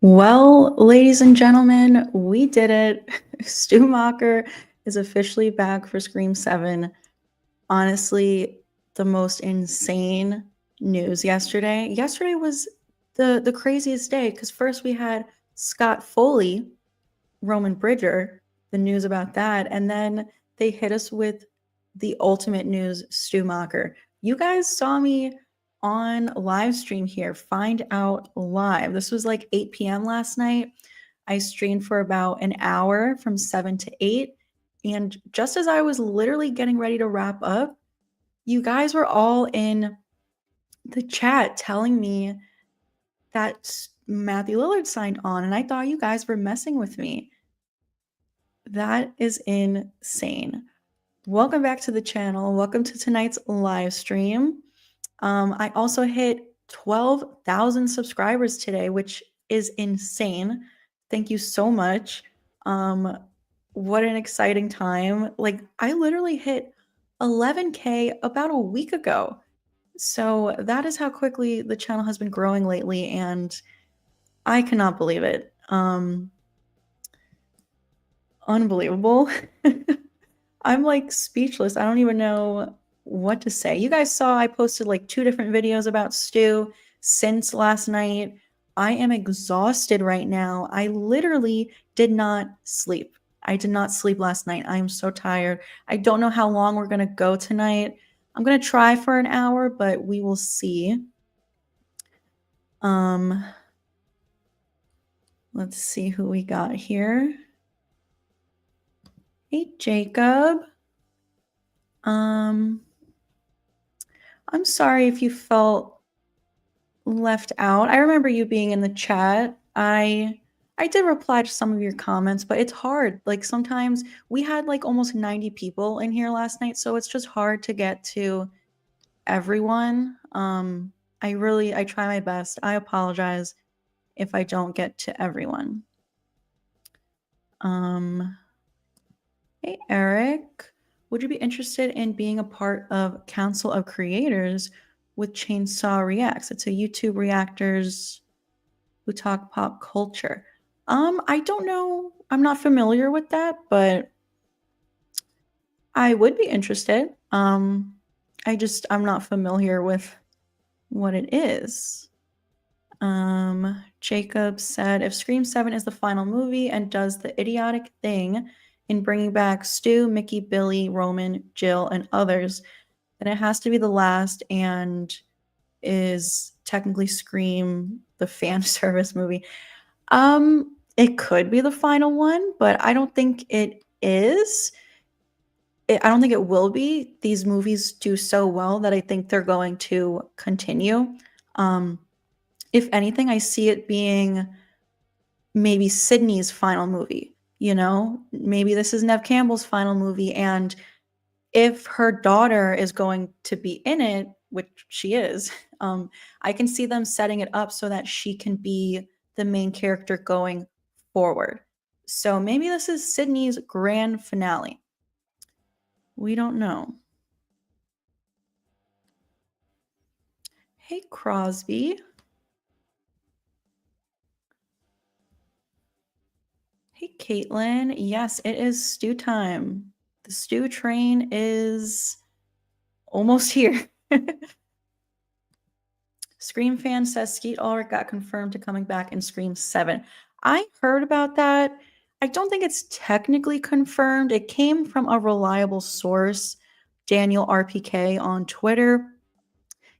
Well, ladies and gentlemen, we did it. Stu Macher is officially back for Scream 7. Honestly, the most insane news yesterday. Yesterday was the craziest day because first we had Scott Foley, Roman Bridger, the news about that, and then they hit us with the ultimate news, Stu Macher. You guys saw me on live stream here, Find Out Live. This was like 8 p.m. last night. I streamed for about an hour from 7 to 8. And just as I was literally getting ready to wrap up, you guys were all in the chat telling me that Matthew Lillard signed on, and I thought you guys were messing with me. That is insane. Welcome back to the channel. Welcome to tonight's live stream. I also hit 12,000 subscribers today, which is insane. Thank you so much. What an exciting time. Like, I literally hit 11K about a week ago. So that is how quickly the channel has been growing lately, and I cannot believe it. Unbelievable. I'm like speechless. I don't even know what to say. You guys saw I posted like 2 different videos about Stu since last night. I am exhausted right now. I literally did not sleep. I did not sleep last night. I am so tired. I don't know how long we're going to go tonight. I'm going to try for an hour, but we will see. Let's see who we got here. Hey, Jacob. I'm sorry if you felt left out. I remember you being in the chat. I did reply to some of your comments, but it's hard. Like sometimes we had like almost 90 people in here last night, so it's just hard to get to everyone. I try my best. I apologize if I don't get to everyone. Hey, Eric. Would you be interested in being a part of Council of Creators with Chainsaw Reacts? It's a YouTube reactors who talk pop culture. I don't know. I'm not familiar with that, but I would be interested. I'm not familiar with what it is. Jacob said, if Scream 7 is the final movie and does the idiotic thing in bringing back Stu, Mickey, Billy, Roman, Jill, and others, then it has to be the last and is technically Scream the fan service movie. It could be the final one, but I don't think it is. I don't think it will be. These movies do so well that I think they're going to continue. If anything, I see it being maybe Sydney's final movie. You know, maybe this is Neve Campbell's final movie, and if her daughter is going to be in it, which she is, I can see them setting it up so that she can be the main character going forward. So maybe this is Sydney's grand finale. We don't know. Hey, Crosby. Hey, Caitlin. Yes, it is stew time. The stew train is almost here. Scream fan says Skeet Ulrich got confirmed to coming back in Scream 7. I heard about that. I don't think it's technically confirmed. It came from a reliable source, Daniel RPK on Twitter.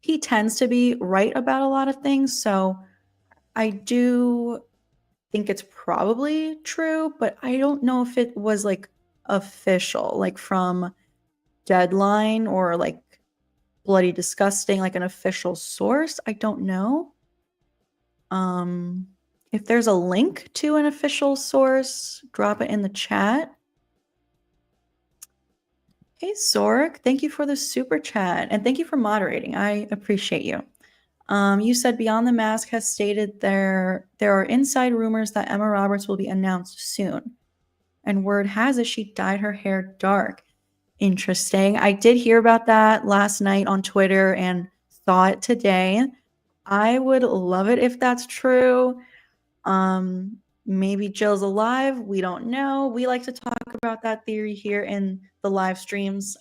He tends to be right about a lot of things, so I do think it's probably true, but I don't know if it was like official, like from Deadline or like Bloody Disgusting, like an official source. I don't know. If there's a link to an official source, drop it in the chat. Hey, Zorik, thank you for the super chat, and thank you for moderating. I appreciate you. You said Beyond the Mask has stated there are inside rumors that Emma Roberts will be announced soon. And word has it she dyed her hair dark. Interesting. I did hear about that last night on Twitter and saw it today. I would love it if that's true. Maybe Jill's alive. We don't know. We like to talk about that theory here in the live streams.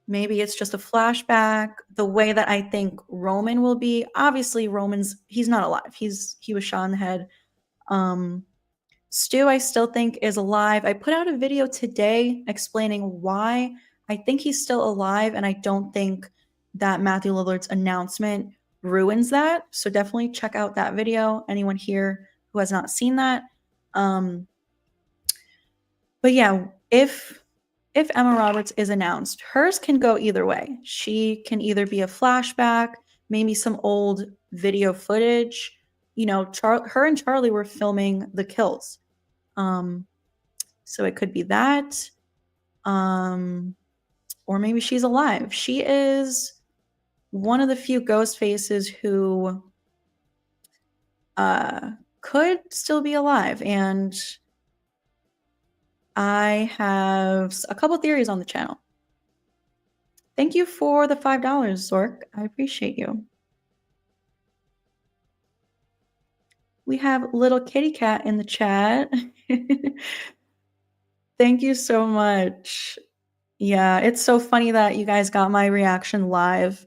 Maybe it's just a flashback. The way that I think Roman will be, obviously he's not alive. He was shot in the head. Stu, I still think is alive. I put out a video today explaining why I think he's still alive, and I don't think that Matthew Lillard's announcement ruins that. So definitely check out that video. Anyone here who has not seen that. But yeah, if Emma Roberts is announced, hers can go either way. She can either be a flashback, maybe some old video footage. You know, her and Charlie were filming the kills. So it could be that. Or maybe she's alive. She is one of the few ghost faces who could still be alive. And I have a couple theories on the channel. Thank you for the $5, Zork. I appreciate you. We have Little Kitty Cat in the chat. Thank you so much. Yeah, it's so funny that you guys got my reaction live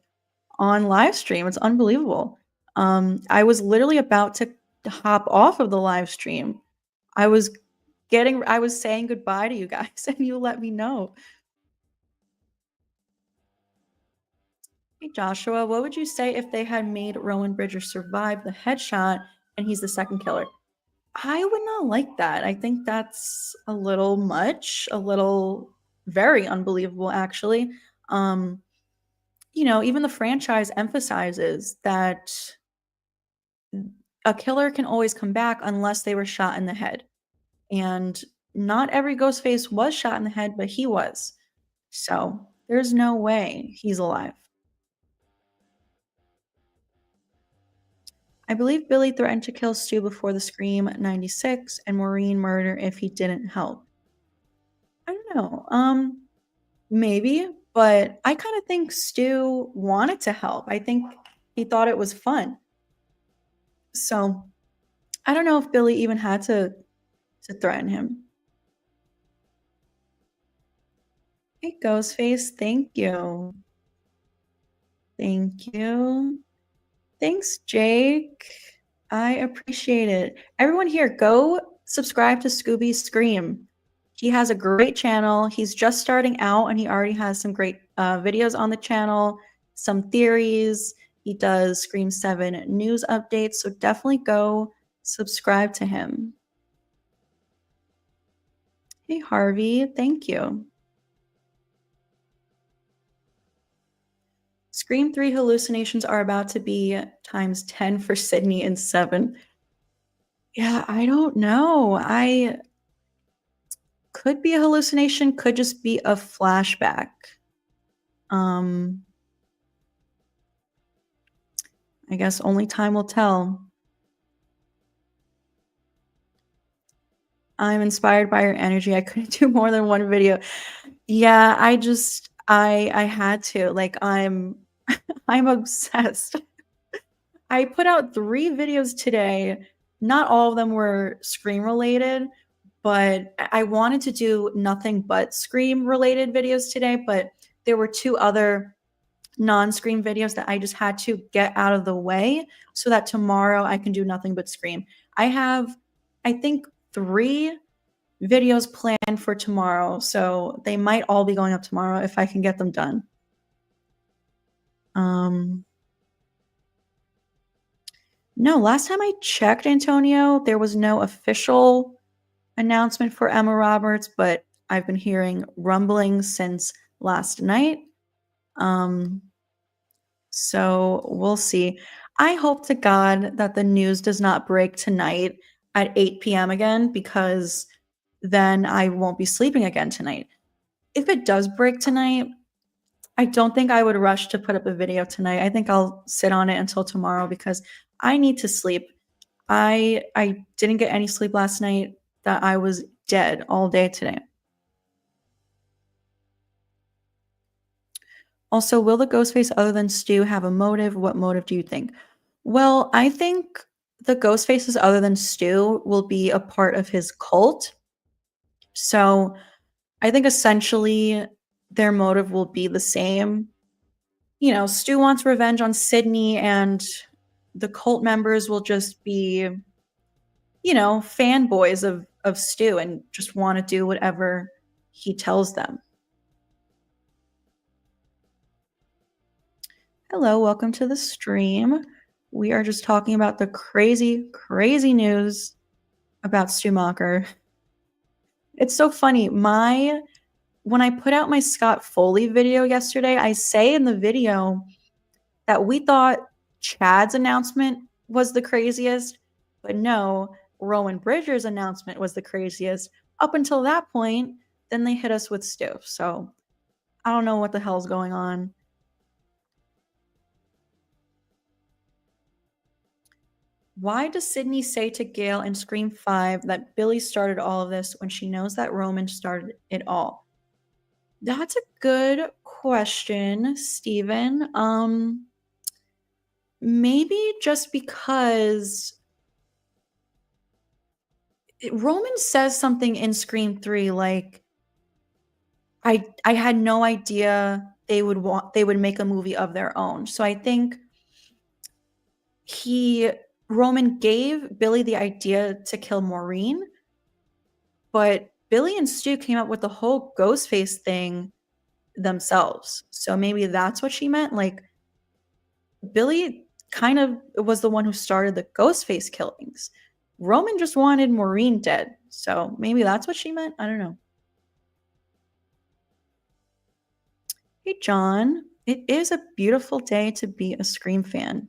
on live stream. It's unbelievable. I was literally about to hop off of the live stream. I was saying goodbye to you guys and you let me know. Hey Joshua, what would you say if they had made Rowan Bridger survive the headshot and he's the second killer? I would not like that. I think that's a little much, very unbelievable actually. You know, even the franchise emphasizes that a killer can always come back unless they were shot in the head. And not every Ghostface was shot in the head, but he was. So there's no way he's alive. I believe Billy threatened to kill Stu before the Scream 96 and Maureen murder if he didn't help. I don't know. Maybe, but I kind of think Stu wanted to help. I think he thought it was fun. So I don't know if Billy even had to threaten him. Hey, Ghostface, thank you. Thank you. Thanks, Jake. I appreciate it. Everyone here, go subscribe to Scooby Scream. He has a great channel. He's just starting out and he already has some great videos on the channel, some theories. He does Scream 7 news updates, so definitely go subscribe to him. Hey, Harvey, thank you. Scream 3 hallucinations are about to be times 10 for Sydney and 7. Yeah, I don't know. Could be a hallucination, could just be a flashback. I guess only time will tell. I'm inspired by your energy. I couldn't do more than one video. Yeah, I had to. Like I'm obsessed. I put out 3 videos today. Not all of them were Scream related, but I wanted to do nothing but Scream related videos today, but there were 2 other non-Scream videos that I just had to get out of the way so that tomorrow I can do nothing but Scream. I have, I think, 3 videos planned for tomorrow, so they might all be going up tomorrow if I can get them done. No, last time I checked, Antonio, there was no official announcement for Emma Roberts, but I've been hearing rumblings since last night. So we'll see. I hope to God that the news does not break tonight at 8 p.m. again, because then I won't be sleeping again tonight. If it does break tonight, I don't think I would rush to put up a video tonight. I think I'll sit on it until tomorrow because I need to sleep. I didn't get any sleep last night. That I was dead all day today. Also, will the Ghostface other than Stu have a motive? What motive do you think? Well, I think the ghost faces other than Stu will be a part of his cult. So I think essentially their motive will be the same. You know, Stu wants revenge on Sydney, and the cult members will just be, you know, fanboys of Stu and just want to do whatever he tells them. Hello, welcome to the stream. We are just talking about the crazy, crazy news about Stu Macher. It's so funny. When I put out my Scott Foley video yesterday, I say in the video that we thought Chad's announcement was the craziest, but no, Rowan Bridger's announcement was the craziest. Up until that point, then they hit us with Stu. So I don't know what the hell's going on. Why does Sydney say to Gale in Scream 5 that Billy started all of this when she knows that Roman started it all? That's a good question, Steven. Maybe just because Roman says something in Scream 3 like I had no idea they would make a movie of their own. So I think Roman gave Billy the idea to kill Maureen, but Billy and Stu came up with the whole Ghostface thing themselves. So maybe that's what she meant. Like Billy kind of was the one who started the Ghostface killings. Roman just wanted Maureen dead. So maybe that's what she meant. I don't know. Hey, John. It is a beautiful day to be a Scream fan.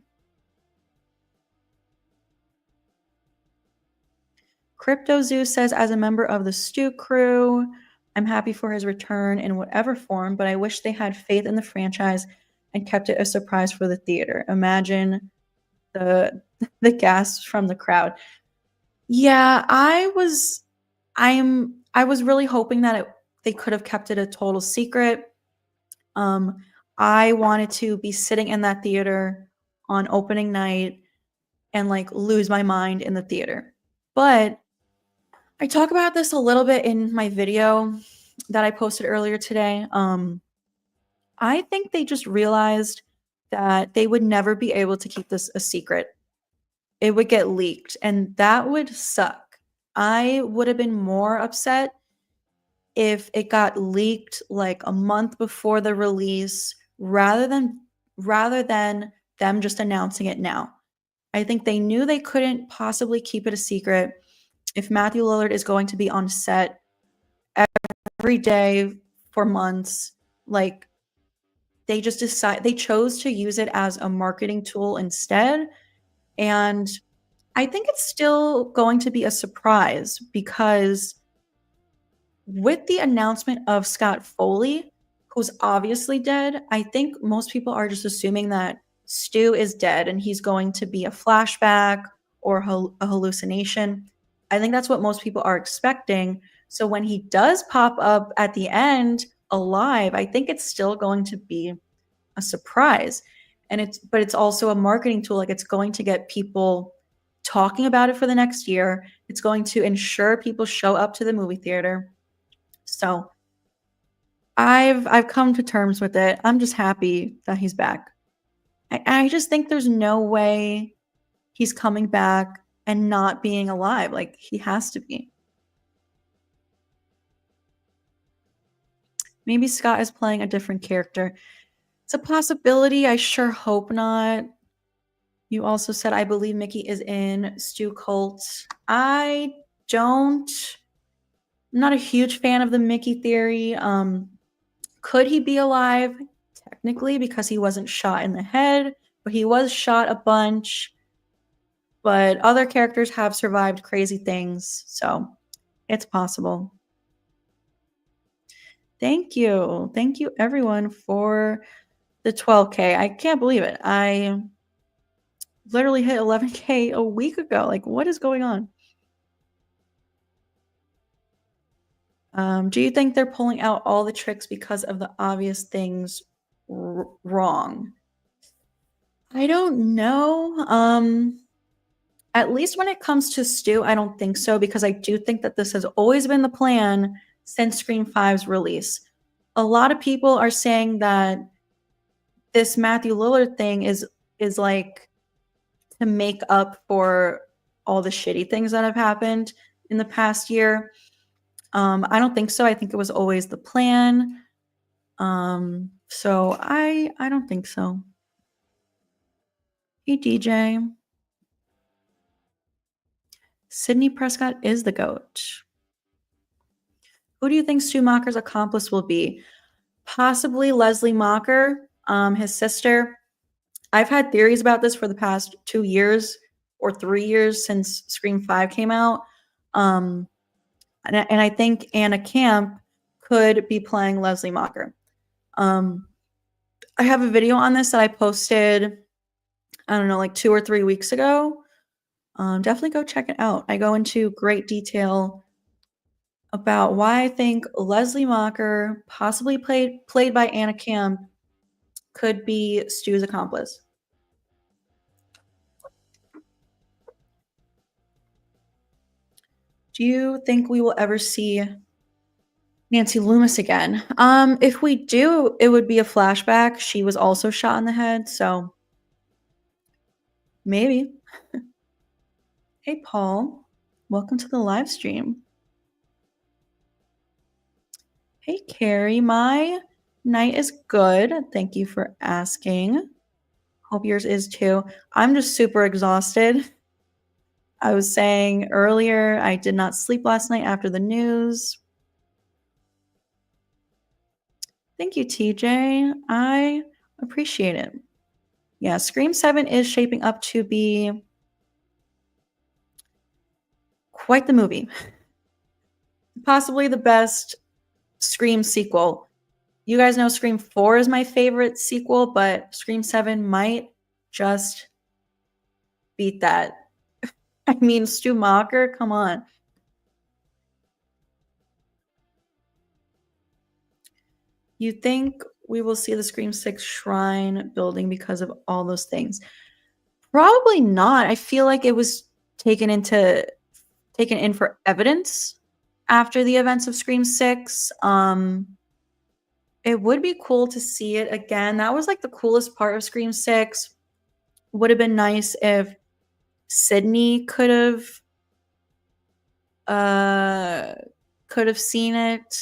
Crypto Zoo says, as a member of the Stu crew, I'm happy for his return in whatever form, but I wish they had faith in the franchise and kept it a surprise for the theater. Imagine the the gasps from the crowd. Yeah, I was really hoping that they could have kept it a total secret. I wanted to be sitting in that theater on opening night and like lose my mind in the theater. But I talk about this a little bit in my video that I posted earlier today. I think they just realized that they would never be able to keep this a secret. It would get leaked, and that would suck. I would have been more upset if it got leaked like a month before the release rather than them just announcing it now. I think they knew they couldn't possibly keep it a secret. If Matthew Lillard is going to be on set every day for months, like they chose to use it as a marketing tool instead. And I think it's still going to be a surprise because with the announcement of Scott Foley, who's obviously dead, I think most people are just assuming that Stu is dead and he's going to be a flashback or a hallucination. I think that's what most people are expecting. So when he does pop up at the end alive, I think it's still going to be a surprise. And it's also a marketing tool. Like it's going to get people talking about it for the next year. It's going to ensure people show up to the movie theater. So I've come to terms with it. I'm just happy that he's back. I just think there's no way he's coming back and not being alive. Like he has to be. Maybe Scott is playing a different character. It's a possibility. I sure hope not. You also said, I believe Mickey is in Stu Cult. I'm not a huge fan of the Mickey theory. Could he be alive? Technically, because he wasn't shot in the head, but he was shot a bunch. But other characters have survived crazy things, so it's possible. Thank you. Thank you, everyone, for the 12K. I can't believe it. I literally hit 11K a week ago. Like, what is going on? Do you think they're pulling out all the tricks because of the obvious things wrong? I don't know. At least when it comes to Stu, I don't think so, because I do think that this has always been the plan since Scream 5's release. A lot of people are saying that this Matthew Lillard thing is like to make up for all the shitty things that have happened in the past year. I don't think so. I think it was always the plan. So I don't think so. Hey DJ. Sidney Prescott is the GOAT. Who do you think Stu Macher's accomplice will be? Possibly Leslie Macher, his sister. I've had theories about this for the past 2 years or 3 years since Scream 5 came out. And I think Anna Camp could be playing Leslie Macher. I have a video on this that I posted, I don't know, like 2 or 3 weeks ago. Definitely go check it out. I go into great detail about why I think Leslie Macher, possibly played by Anna Camp, could be Stu's accomplice. Do you think we will ever see Nancy Loomis again? If we do, it would be a flashback. She was also shot in the head, so maybe. Hey, Paul. Welcome to the live stream. Hey, Carrie. My night is good. Thank you for asking. Hope yours is too. I'm just super exhausted. I was saying earlier, I did not sleep last night after the news. Thank you, TJ. I appreciate it. Yeah, Scream 7 is shaping up to be quite the movie. Possibly the best Scream sequel. You guys know Scream 4 is my favorite sequel, but Scream 7 might just beat that. I mean, Stu Macher, come on. You think we will see the Scream 6 shrine building because of all those things? Probably not. I feel like it was taken in for evidence after the events of Scream 6. It would be cool to see it again. That was like the coolest part of Scream 6. Would have been nice if Sydney could have seen it.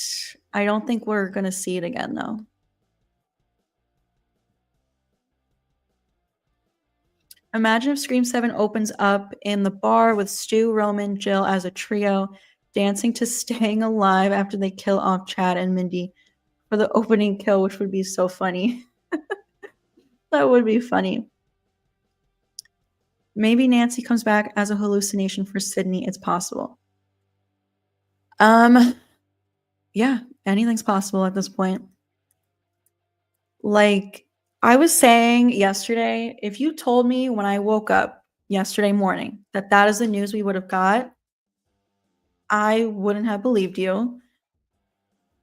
I don't think we're gonna see it again though. Imagine if Scream 7 opens up in the bar with Stu, Roman, Jill as a trio, dancing to Staying Alive after they kill off Chad and Mindy for the opening kill, which would be so funny. That would be funny. Maybe Nancy comes back as a hallucination for Sydney. It's possible. Yeah, anything's possible at this point. Like I was saying yesterday, if you told me when I woke up yesterday morning that is the news we would have got, I wouldn't have believed you.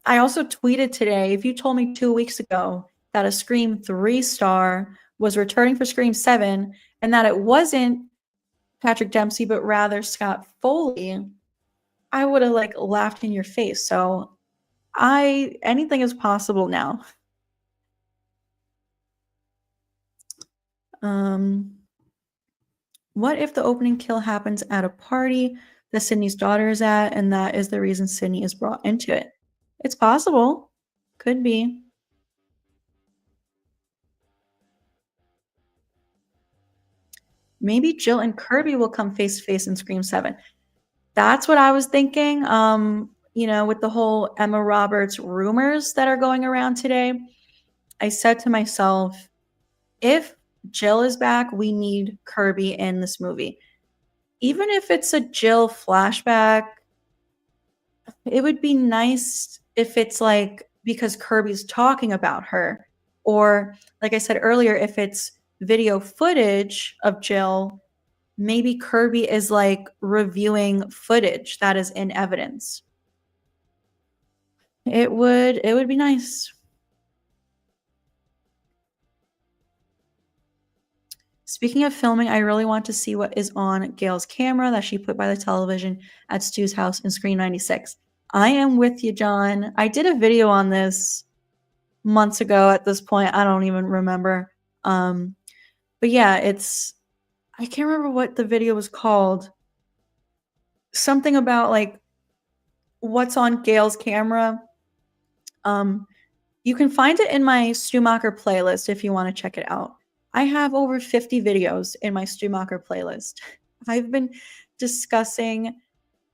I also tweeted today, if you told me 2 weeks ago that a Scream 3 star was returning for Scream 7 and that it wasn't Patrick Dempsey, but rather Scott Foley, I would have like laughed in your face. So anything is possible now. What if the opening kill happens at a party that Sydney's daughter is at, and that is the reason Sydney is brought into it? It's possible. Could be. Maybe Jill and Kirby will come face to face in Scream 7. That's what I was thinking. With the whole Emma Roberts rumors that are going around today, I said to myself, if Jill is back, we need Kirby in this movie. Even if it's a Jill flashback, it would be nice if it's like because Kirby's talking about her. Or, like I said earlier, if it's video footage of Jill, maybe Kirby is like reviewing footage that is in evidence. It would be nice. Speaking of filming, I really want to see what is on Gale's camera that she put by the television at Stu's house in Screen 96. I am with you, John. I did a video on this months ago at this point. I don't even remember. But yeah, I can't remember what the video was called. Something about like what's on Gale's camera. You can find it in my Stu Macher playlist if you want to check it out. I have over 50 videos in my Stu Macher playlist. I've been discussing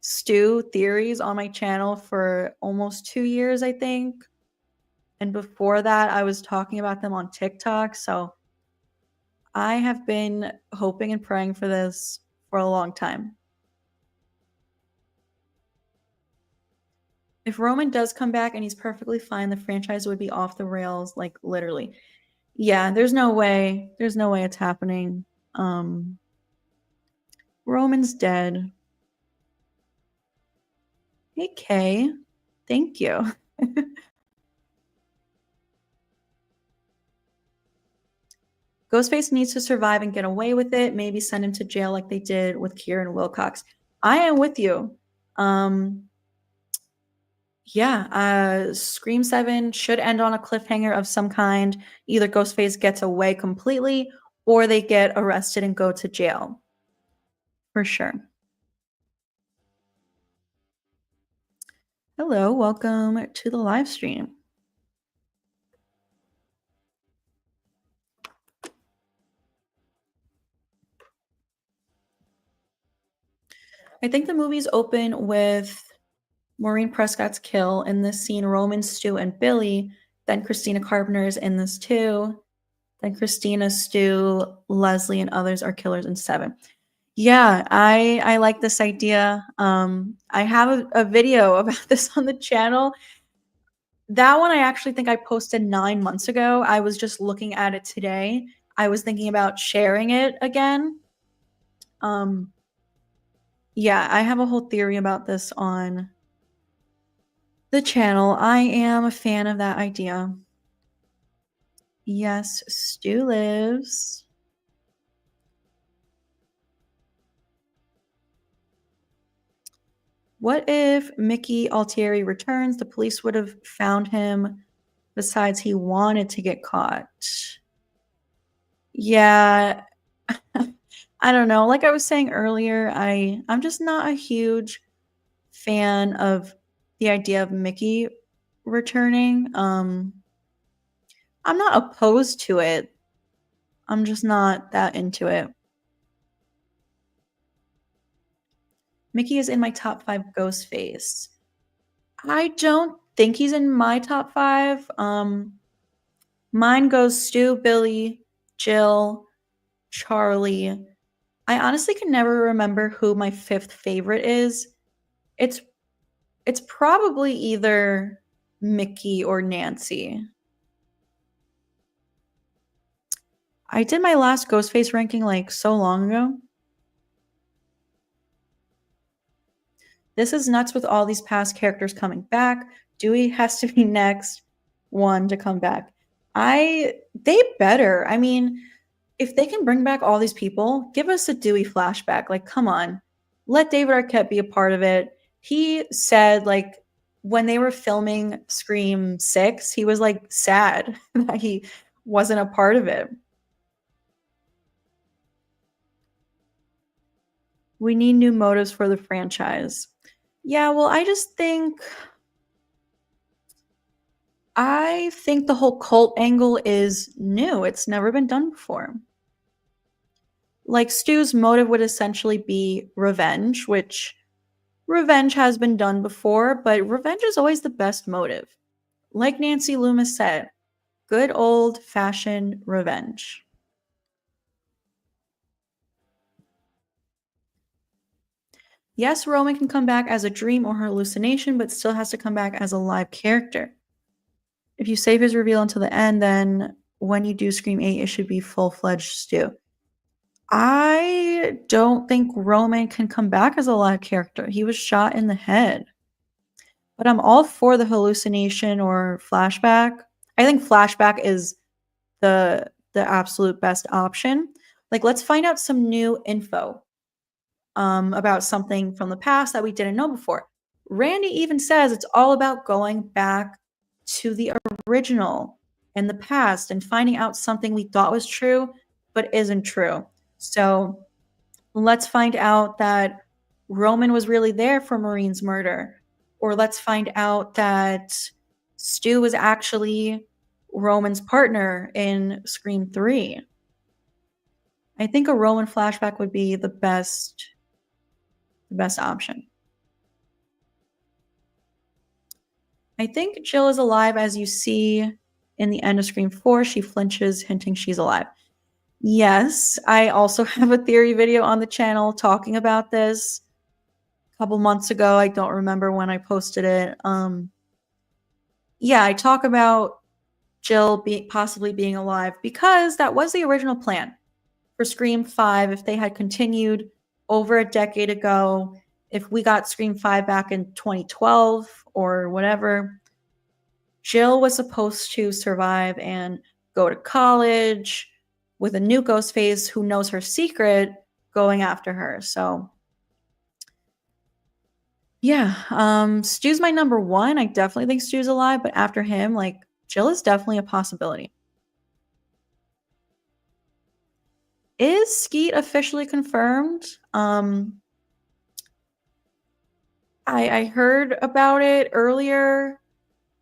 Stu theories on my channel for almost 2 years, I think. And before that, I was talking about them on TikTok. So I have been hoping and praying for this for a long time. If Roman does come back and he's perfectly fine, the franchise would be off the rails, like literally. Yeah, there's no way. There's no way it's happening. Roman's dead. Hey, Kay. Thank you. Ghostface needs to survive and get away with it. Maybe send him to jail like they did with Kieran Wilcox. I am with you. Yeah, Scream 7 should end on a cliffhanger of some kind. Either Ghostface gets away completely or they get arrested and go to jail. For sure. Hello, welcome to the live stream. I think the movies open with Maureen Prescott's kill. In this scene, Roman, Stu, and Billy. Then Christina Carpenter's in this too. Then Christina, Stu, Leslie, and others are killers in 7. Yeah, I like this idea. I have a video about this on the channel. That one I actually think I posted 9 months ago. I was just looking at it today. I was thinking about sharing it again. Yeah, I have a whole theory about this on the channel. I am a fan of that idea. Yes, Stu lives. What if Mickey Altieri returns? The police would have found him. Besides, he wanted to get caught. Yeah. I don't know. Like I was saying earlier, I'm just not a huge fan of the idea of Mickey returning. I'm not opposed to it. I'm just not that into it. Mickey is in my top 5 Ghostface. I don't think he's in my top 5. Mine goes Stu, Billy, Jill, Charlie. I honestly can never remember who my 5th favorite is. It's probably either Mickey or Nancy. I did my last Ghostface ranking like so long ago. This is nuts with all these past characters coming back. Dewey has to be next one to come back. They better. I mean, if they can bring back all these people, give us a Dewey flashback. Like, come on. Let David Arquette be a part of it. He said, like, when they were filming Scream 6, he was, like, sad that he wasn't a part of it. We need new motives for the franchise. Yeah, well, I think the whole cult angle is new. It's never been done before. Like, Stu's motive would essentially be revenge, which revenge has been done before, but revenge is always the best motive. Like Nancy Loomis said, good old-fashioned revenge. Yes, Roman can come back as a dream or hallucination, but still has to come back as a live character. If you save his reveal until the end, then when you do Scream 8, it should be full-fledged Stu. I don't think Roman can come back as a live character. He was shot in the head. But I'm all for the hallucination or flashback. I think flashback is the absolute best option. Like, let's find out some new info about something from the past that we didn't know before. Randy even says it's all about going back to the original and the past and finding out something we thought was true but isn't true. So let's find out that Roman was really there for Maureen's murder. Or let's find out that Stu was actually Roman's partner in Scream 3. I think a Roman flashback would be the best option. I think Jill is alive, as you see in the end of Scream 4. She flinches, hinting she's alive. Yes, I also have a theory video on the channel talking about this a couple months ago. I don't remember when I posted it. Yeah, I talk about Jill possibly being alive because that was the original plan for Scream 5. If they had continued over a decade ago, if we got Scream 5 back in 2012 or whatever, Jill was supposed to survive and go to college with a new Ghostface who knows her secret going after her. So yeah, Stu's my number one. I definitely think Stu's alive, but after him, like, Jill is definitely a possibility. Is Skeet officially confirmed? I heard about it earlier,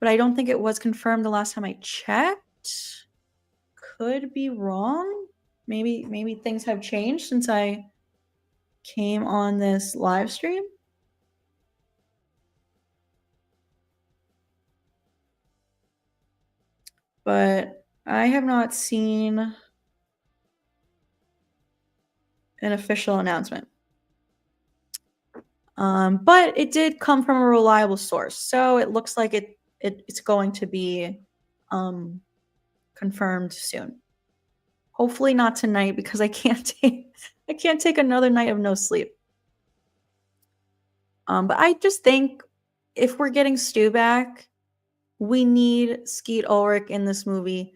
but I don't think it was confirmed the last time I checked. Could be wrong. Maybe things have changed since I came on this live stream. But I have not seen an official announcement. But it did come from a reliable source, so it looks like it's going to be confirmed soon. Hopefully not tonight because I can't take another night of no sleep. But I just think if we're getting Stu back, we need Skeet Ulrich in this movie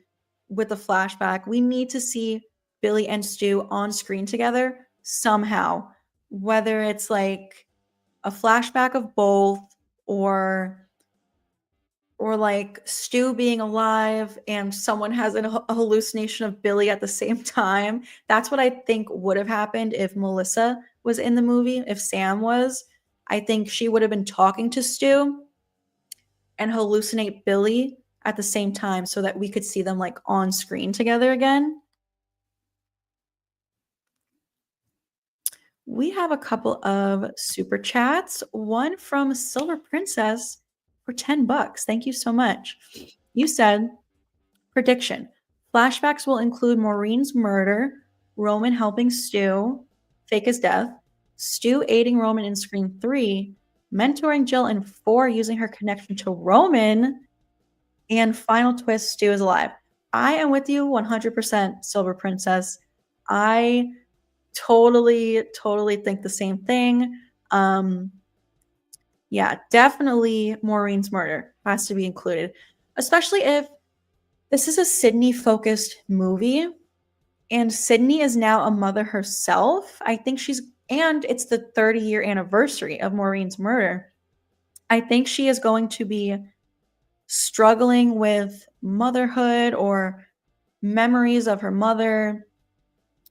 with a flashback. We need to see Billy and Stu on screen together somehow, whether it's like a flashback of both or like Stu being alive and someone has a hallucination of Billy at the same time. That's what I think would have happened if Melissa was in the movie, if Sam was. I think she would have been talking to Stu and hallucinate Billy at the same time so that we could see them like on screen together again. We have a couple of super chats. One from Silver Princess for $10. Thank you so much. You said, prediction. Flashbacks will include Maureen's murder, Roman helping Stu fake his death, Stu aiding Roman in Scream 3, mentoring Jill in 4 using her connection to Roman, and final twist, Stu is alive. I am with you 100%, Silver Princess. I totally think the same thing. Yeah, definitely Maureen's murder has to be included, especially if this is a Sydney-focused movie, and Sydney is now a mother herself. I think and it's the 30-year anniversary of Maureen's murder. I think she is going to be struggling with motherhood or memories of her mother.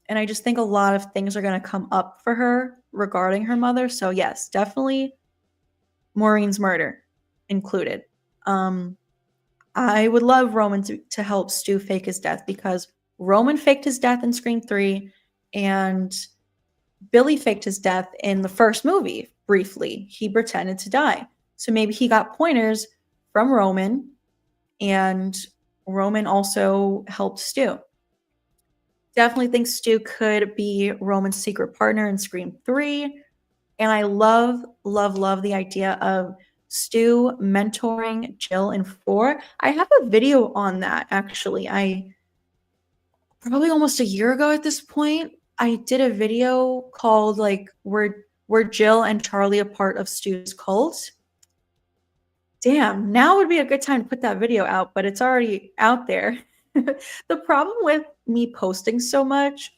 And I just think a lot of things are going to come up for her regarding her mother. So yes, definitely Maureen's murder included. I would love Roman to help Stu fake his death because Roman faked his death in Scream 3 and Billy faked his death in the first movie briefly. He pretended to die. So maybe he got pointers from Roman and Roman also helped Stu. Definitely think Stu could be Roman's secret partner in Scream 3. And I love the idea of Stu mentoring Jill in 4. I have a video on that, actually. Probably almost a year ago at this point, I did a video called, like, were Jill and Charlie a part of Stu's cult? Damn, now would be a good time to put that video out, but it's already out there. The problem with me posting so much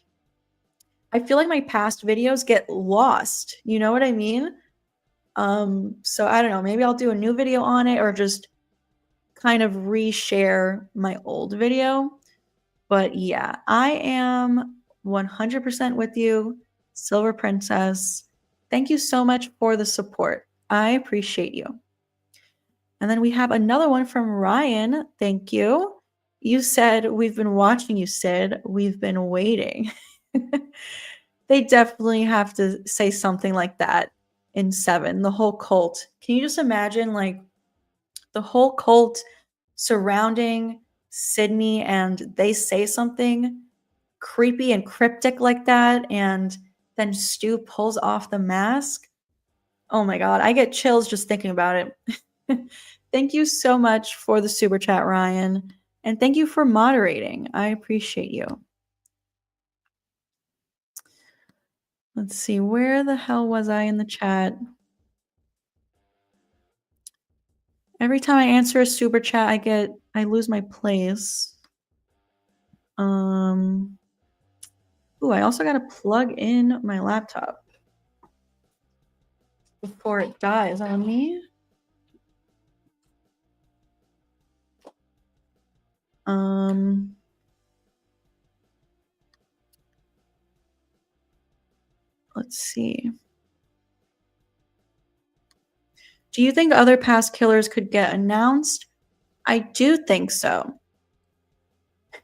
I feel like my past videos get lost. You know what I mean? So I don't know, maybe I'll do a new video on it or just kind of reshare my old video. But yeah, I am 100% with you, Silver Princess. Thank you so much for the support. I appreciate you. And then we have another one from Ryan. Thank you. You said, we've been watching you, Sid. We've been waiting. They definitely have to say something like that in 7. The whole cult. Can you just imagine, like, the whole cult surrounding Sydney and they say something creepy and cryptic like that, and then Stu pulls off the mask? Oh my god, I get chills just thinking about it. Thank you so much for the super chat, Ryan, and thank you for moderating. I appreciate you. Let's see, where the hell was I in the chat? Every time I answer a super chat, I lose my place. Ooh, I also gotta plug in my laptop before it dies on me. Let's see. Do you think other past killers could get announced? I do think so.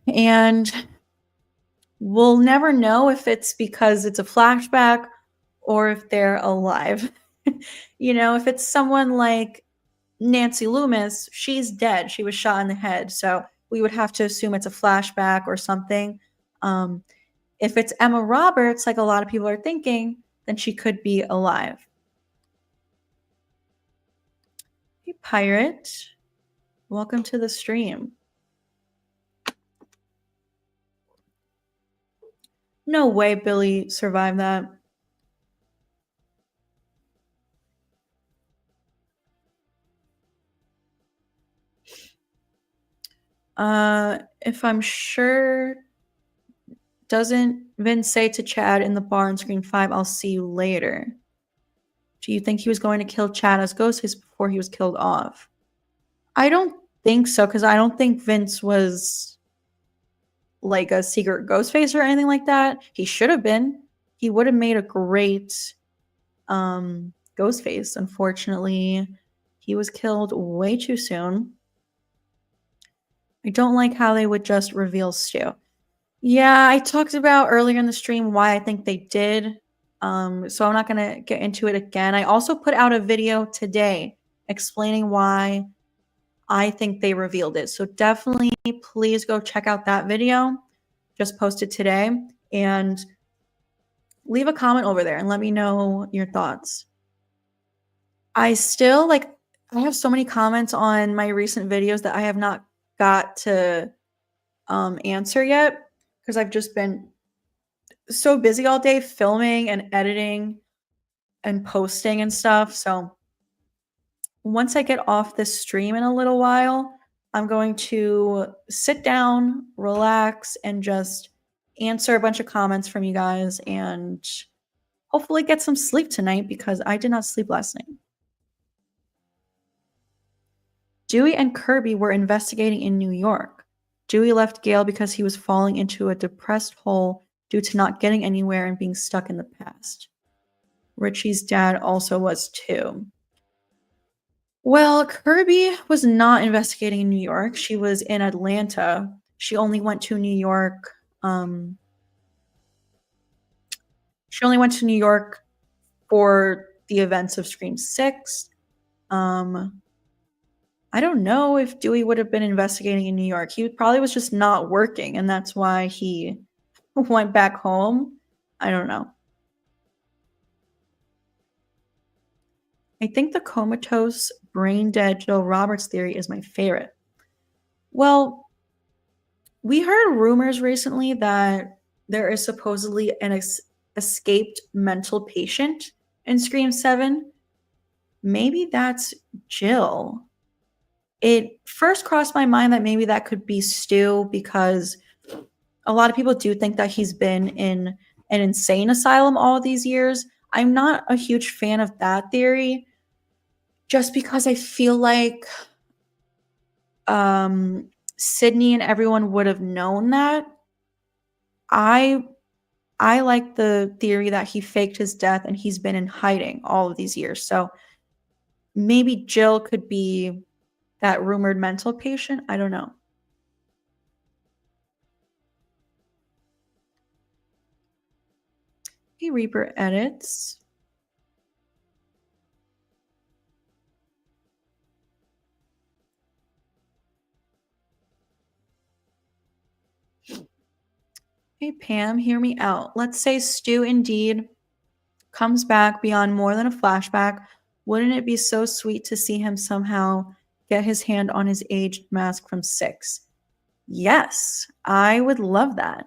And we'll never know if it's because it's a flashback or if they're alive. You know, if it's someone like Nancy Loomis, she's dead. She was shot in the head. So we would have to assume it's a flashback or something. If it's Emma Roberts, like a lot of people are thinking, then she could be alive. Hey, Pirate. Welcome to the stream. No way Billy survived that. If I'm sure, doesn't Vince say to Chad in the bar in Scream 5, I'll see you later? Do you think he was going to kill Chad as Ghostface before he was killed off? I don't think so, because I don't think Vince was like a secret Ghostface or anything like that. He should have been. He would have made a great Ghostface. Unfortunately, he was killed way too soon. I don't like how they would just reveal Stu. Yeah, I talked about earlier in the stream why I think they did. So I'm not going to get into it again. I also put out a video today explaining why I think they revealed it. So definitely please go check out that video. Just posted today. And leave a comment over there and let me know your thoughts. I still, like, I have so many comments on my recent videos that I have not got to answer yet because I've just been so busy all day filming and editing and posting and stuff. So once I get off this stream in a little while, I'm going to sit down, relax, and just answer a bunch of comments from you guys and hopefully get some sleep tonight because I did not sleep last night. Dewey and Kirby were investigating in New York. Dewey left Gale because he was falling into a depressed hole due to not getting anywhere and being stuck in the past. Richie's dad also was too. Well, Kirby was not investigating in New York. She was in Atlanta. She only went to New York. She only went to New York for the events of Scream 6. I don't know if Dewey would have been investigating in New York. He probably was just not working, and that's why he went back home. I don't know. I think the comatose, brain-dead Jill Roberts theory is my favorite. Well, we heard rumors recently that there is supposedly an escaped mental patient in Scream 7. Maybe that's Jill. It first crossed my mind that maybe that could be Stu because a lot of people do think that he's been in an insane asylum all these years. I'm not a huge fan of that theory just because I feel like Sydney and everyone would have known that. I like the theory that he faked his death and he's been in hiding all of these years. So maybe Jill could be that rumored mental patient. I don't know. Hey, Reaper edits. Hey, Pam, hear me out. Let's say Stu indeed comes back beyond more than a flashback. Wouldn't it be so sweet to see him somehow get his hand on his aged mask from 6? Yes, I would love that.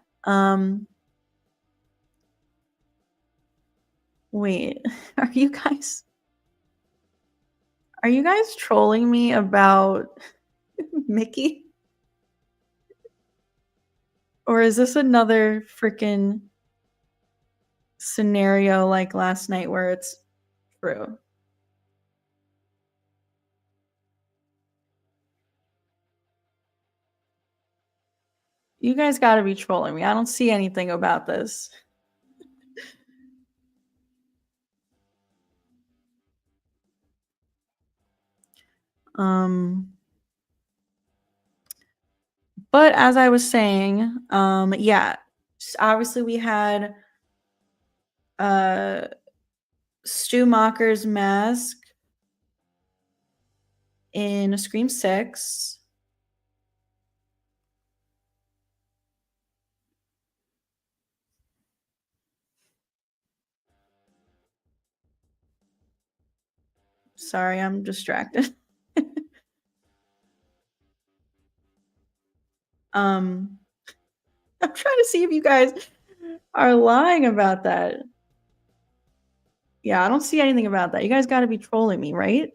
Wait, are you guys trolling me about Mickey? Or is this another freaking scenario like last night where it's true? You guys got to be trolling me. I don't see anything about this. But as I was saying, yeah, obviously we had Stu Macher's mask in Scream 6. Sorry, I'm distracted. I'm trying to see if you guys are lying about that. Yeah, I don't see anything about that. You guys got to be trolling me, right?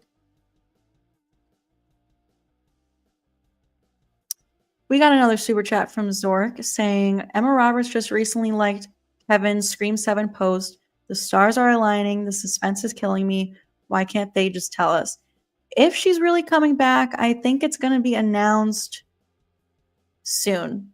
We got another super chat from Zork saying Emma Roberts just recently liked Kevin's Scream 7 post. The stars are aligning. The suspense is killing me. Why can't they just tell us? If she's really coming back, I think it's going to be announced soon.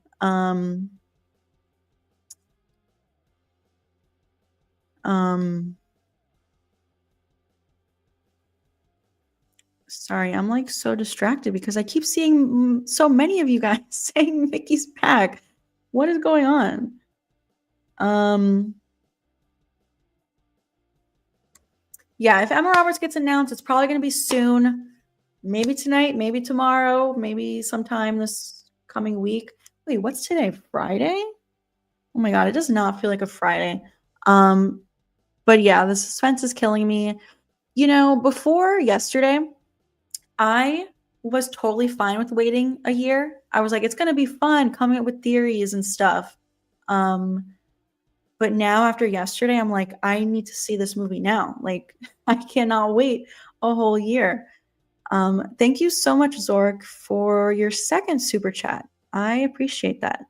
Sorry, I'm like so distracted because I keep seeing so many of you guys saying Mickey's back. What is going on? Yeah, if Emma Roberts gets announced, it's probably going to be soon. Maybe tonight, maybe tomorrow, maybe sometime this coming week. Wait, what's today? Friday? Oh my god, it does not feel like a Friday. But yeah, the suspense is killing me. You know, before yesterday, I was totally fine with waiting a year. I was like, it's gonna be fun coming up with theories and stuff. But now after yesterday, I'm like, I need to see this movie now. Like, I cannot wait a whole year. Thank you so much, Zork, for your second super chat. I appreciate that.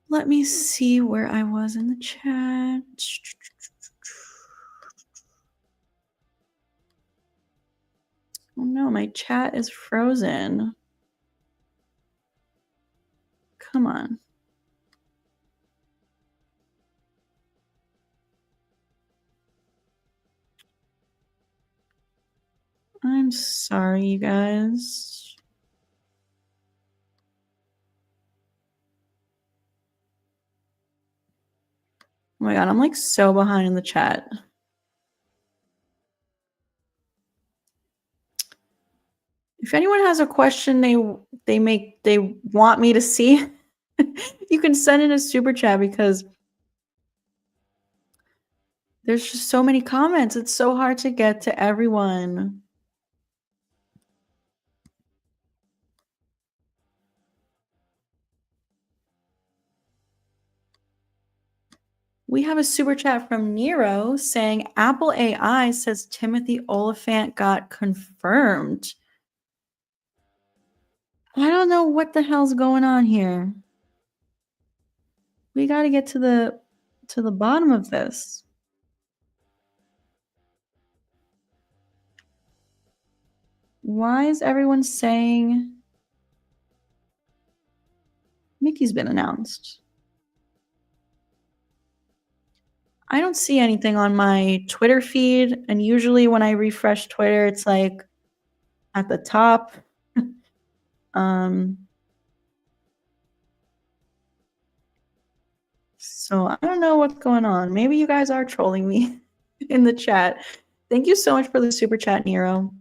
Let me see where I was in the chat. Oh no, my chat is frozen. Come on. I'm sorry, you guys. Oh my god, I'm like so behind in the chat. If anyone has a question they want me to see, you can send in a super chat because there's just so many comments. It's so hard to get to everyone. We have a super chat from Nero saying Apple AI says Timothy Oliphant got confirmed. I don't know what the hell's going on here. We gotta get to the bottom of this. Why is everyone saying Mickey's been announced? I don't see anything on my Twitter feed, and usually when I refresh Twitter, it's like at the top. um, so I don't know what's going on. Maybe you guys are trolling me in the chat. Thank you so much for the super chat, Nero.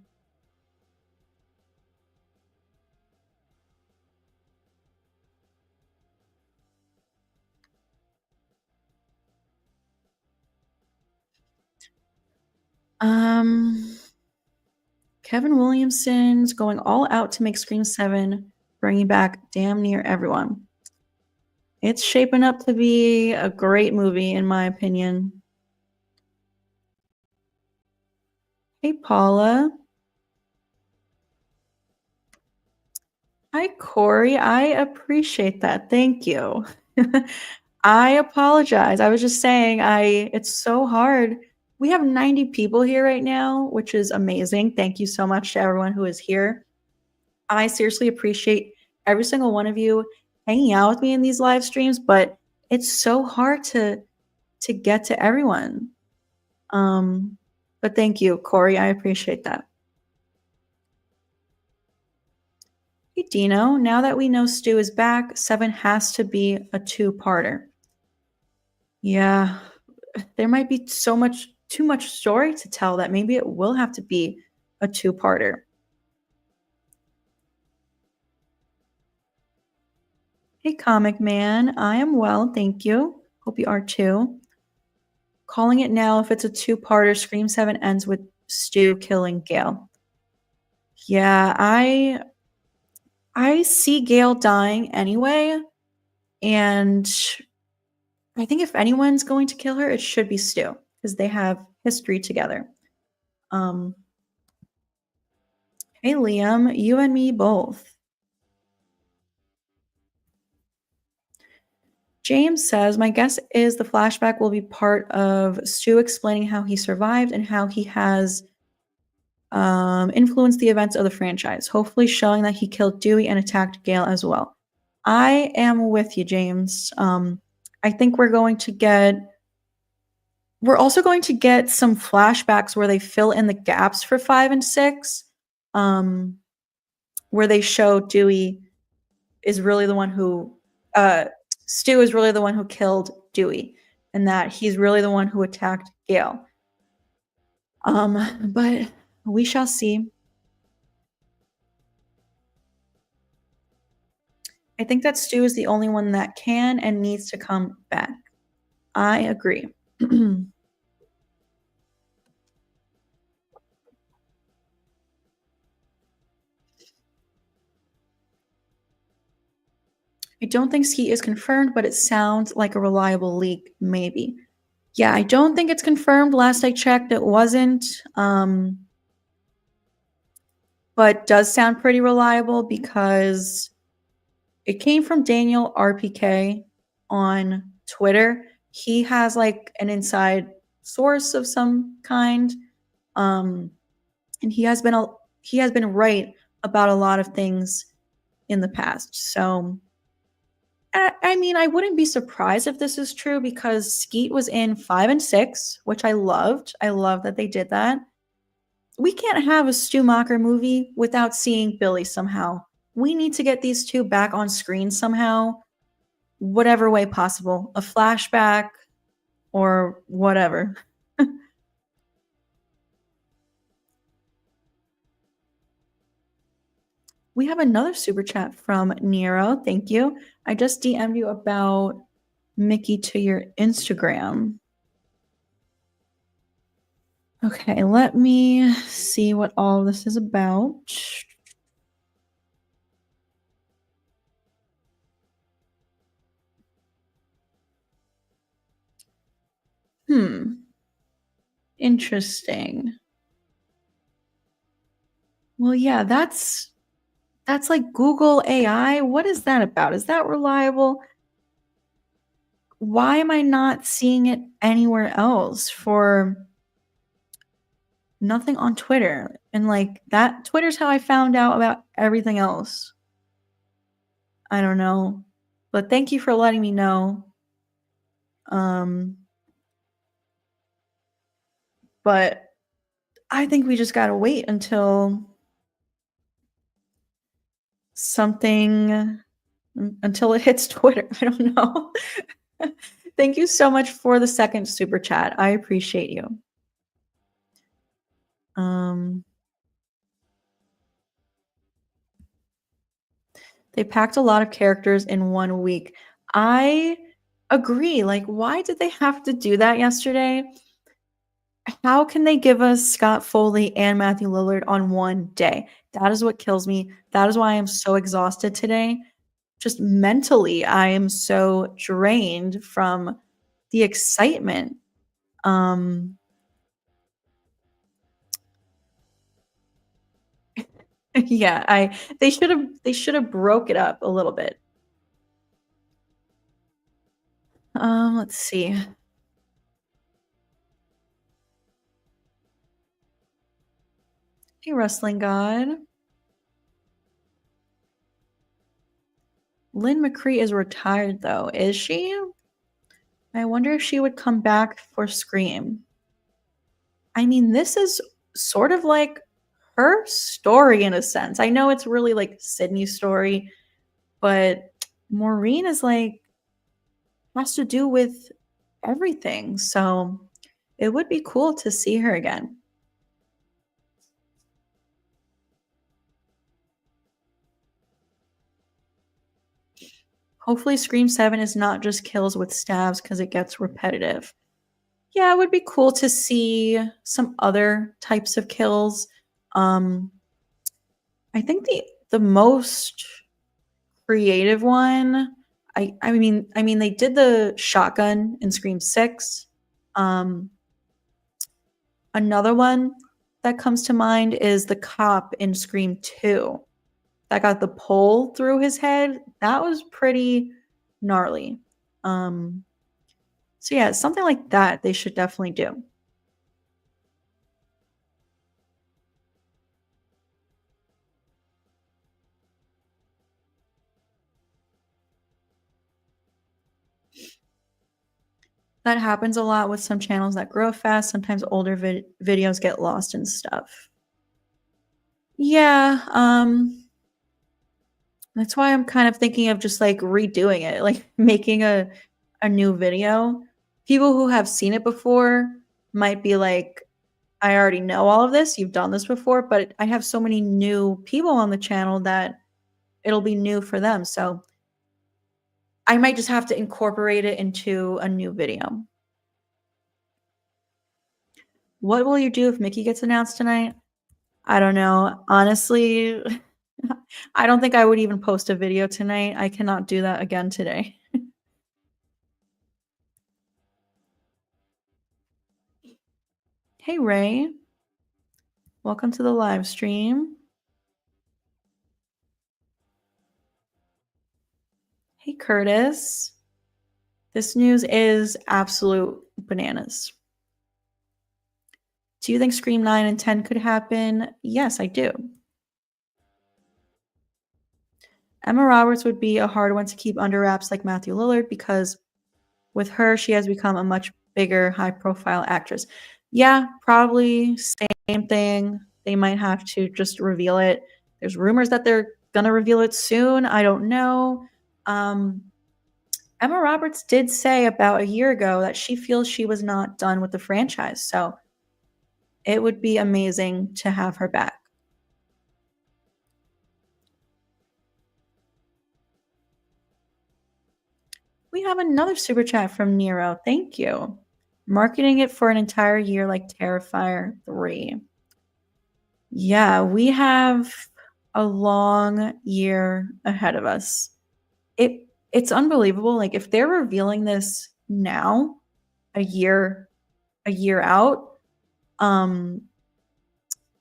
Kevin Williamson's going all out to make Scream 7, bringing back damn near everyone. It's shaping up to be a great movie, in my opinion. Hey, Paula. Hi, Corey. I appreciate that. Thank you. I apologize. I was just saying, it's so hard. We have 90 people here right now, which is amazing. Thank you so much to everyone who is here. I seriously appreciate every single one of you hanging out with me in these live streams, but it's so hard to get to everyone. But thank you, Corey. I appreciate that. Hey, Dino. Now that we know Stu is back, 7 has to be a two-parter. Yeah, there might be too much story to tell that maybe it will have to be a two-parter. Hey, Comic Man. I am well, thank you. Hope you are too. Calling it now if it's a two-parter, Scream 7 ends with Stu killing Gale. Yeah, I see Gale dying anyway, and I think if anyone's going to kill her, it should be Stu, because they have history together. Hey, Liam, you and me both. James says, my guess is the flashback will be part of Stu explaining how he survived and how he has influenced the events of the franchise, hopefully showing that he killed Dewey and attacked Gale as well. I am with you, James. I think we're also going to get some flashbacks where they fill in the gaps for 5 and 6, where they show Dewey is really the one who Stu is really the one who killed Dewey, and that he's really the one who attacked Gale. But we shall see. I think that Stu is the only one that can and needs to come back. I agree. I don't think Skeet is confirmed, but it sounds like a reliable leak, maybe. Yeah, I don't think it's confirmed. Last I checked, it wasn't. But does sound pretty reliable because it came from Daniel RPK on Twitter. He has like an inside source of some kind. And he has been right about a lot of things in the past. So I mean, I wouldn't be surprised if this is true because Skeet was in 5 and 6, which I loved. I love that they did that. We can't have a Stu Macher movie without seeing Billy somehow. We need to get these two back on screen somehow, whatever way possible. A flashback or whatever. We have another super chat from Nero. Thank you. I just DM'd you about Mickey to your Instagram. Okay, let me see what all this is about. Interesting. Well, yeah, that's That's like Google AI. What is that about? Is that reliable? Why am I not seeing it anywhere else for nothing on Twitter? And like that Twitter's how I found out about everything else. I don't know. But thank you for letting me know. Um but I think we just got to wait something until it hits Twitter. I don't know. Thank you so much for the second super chat. I appreciate you. They packed a lot of characters in 1 week. I agree. Like, why did they have to do that yesterday? How can they give us Scott Foley and Matthew Lillard on one day? That is what kills me. That is why I am so exhausted today. Just mentally, I am so drained from the excitement. Yeah, they should have broke it up a little bit. Let's see. Hey, Wrestling God. Lynn McCree is retired, though. Is she? I wonder if she would come back for Scream. I mean, this is sort of like her story in a sense. I know it's really like Sydney's story, but Maureen is like has to do with everything. So it would be cool to see her again. Hopefully, Scream 7 is not just kills with stabs because it gets repetitive. Yeah, it would be cool to see some other types of kills. I think the most creative one, I mean they did the shotgun in Scream 6. Another one that comes to mind is the cop in Scream 2 that got the pole through his head. That was pretty gnarly. So yeah, something like that they should definitely do. That happens a lot with some channels that grow fast. Sometimes older videos get lost and stuff. Yeah, that's why I'm kind of thinking of just like redoing it, like making a new video. People who have seen it before might be like, I already know all of this. You've done this before, but I have so many new people on the channel that it'll be new for them. So I might just have to incorporate it into a new video. What will you do if Mickey gets announced tonight? I don't know. Honestly, I don't think I would even post a video tonight. I cannot do that again today. Hey, Ray. Welcome to the live stream. Hey, Curtis. This news is absolute bananas. Do you think Scream 9 and 10 could happen? Yes, I do. Emma Roberts would be a hard one to keep under wraps like Matthew Lillard because with her, she has become a much bigger, high profile actress. Yeah, probably same thing. They might have to just reveal it. There's rumors that they're going to reveal it soon. I don't know. Emma Roberts did say about a year ago that she feels she was not done with the franchise. So it would be amazing to have her back. We have another super chat from Nero. Thank you. Marketing it for an entire year like Terrifier 3. Yeah, we have a long year ahead of us. It's unbelievable. Like if they're revealing this now, a year out,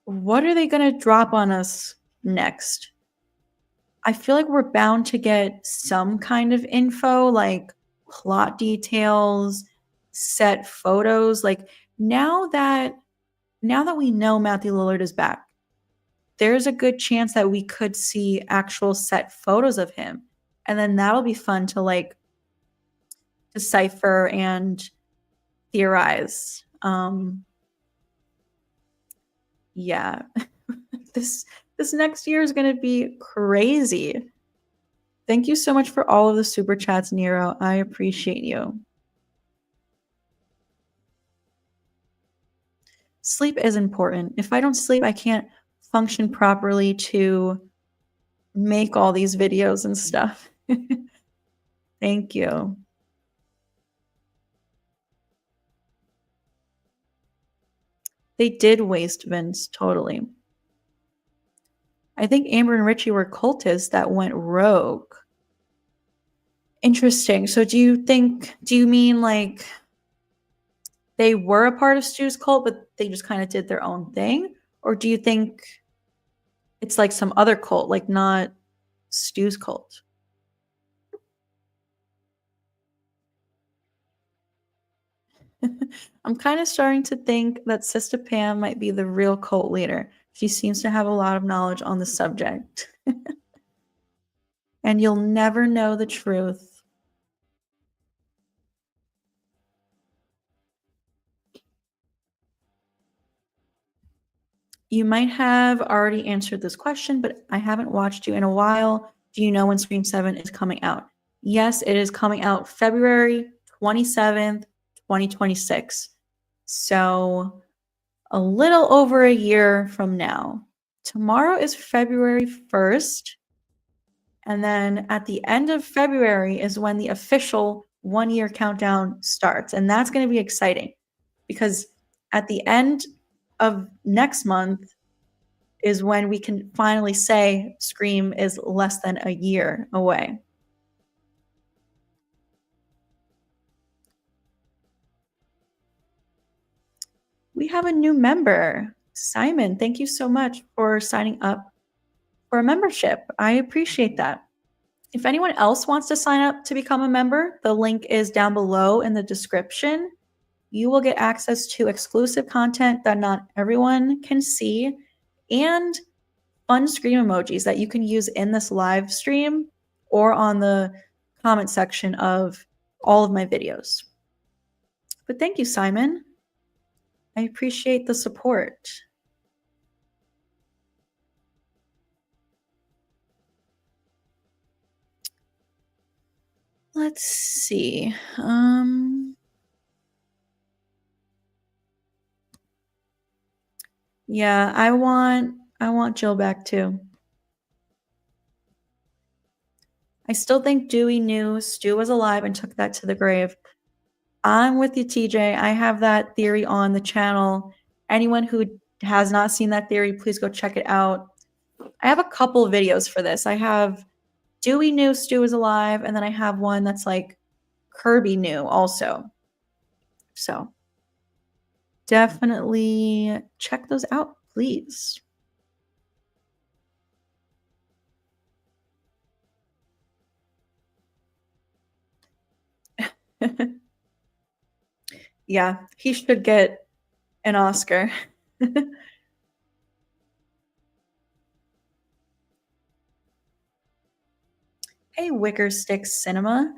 what are they going to drop on us next? I feel like we're bound to get some kind of info, like plot details, set photos. Like now that we know Matthew Lillard is back, there's a good chance that we could see actual set photos of him. And then that'll be fun to like decipher and theorize. Yeah. this next year is going to be crazy. Thank you so much for all of the super chats, Nero. I appreciate you. Sleep is important. If I don't sleep, I can't function properly to make all these videos and stuff. Thank you. They did waste Vince, totally. I think Amber and Richie were cultists that went rogue. Interesting. So do you mean like they were a part of Stu's cult, but they just kind of did their own thing? Or do you think it's like some other cult, like not Stu's cult? I'm kind of starting to think that Sistapam might be the real cult leader. She seems to have a lot of knowledge on the subject. And you'll never know the truth. You might have already answered this question, but I haven't watched you in a while. Do you know when Scream 7 is coming out? Yes, it is coming out February 27th, 2026. So a little over a year from now. Tomorrow is February 1st. And then at the end of February is when the official 1-year countdown starts. And that's going to be exciting because at the end of next month is when we can finally say Scream is less than a year away. We have a new member, Simon. Thank you so much for signing up for a membership. I appreciate that. If anyone else wants to sign up to become a member, the link is down below in the description. You will get access to exclusive content that not everyone can see and fun Scream emojis that you can use in this live stream or on the comment section of all of my videos. But thank you, Simon. I appreciate the support. Let's see. Yeah, I want Jill back too. I still think Dewey knew Stu was alive and took that to the grave. I'm with you, TJ. I have that theory on the channel. Anyone who has not seen that theory, please go check it out. I have a couple videos for this. I have Dewey knew Stu was alive, and then I have one that's like Kirby knew also. So definitely check those out, please. Yeah, he should get an Oscar. Hey, Wicker Stick Cinema.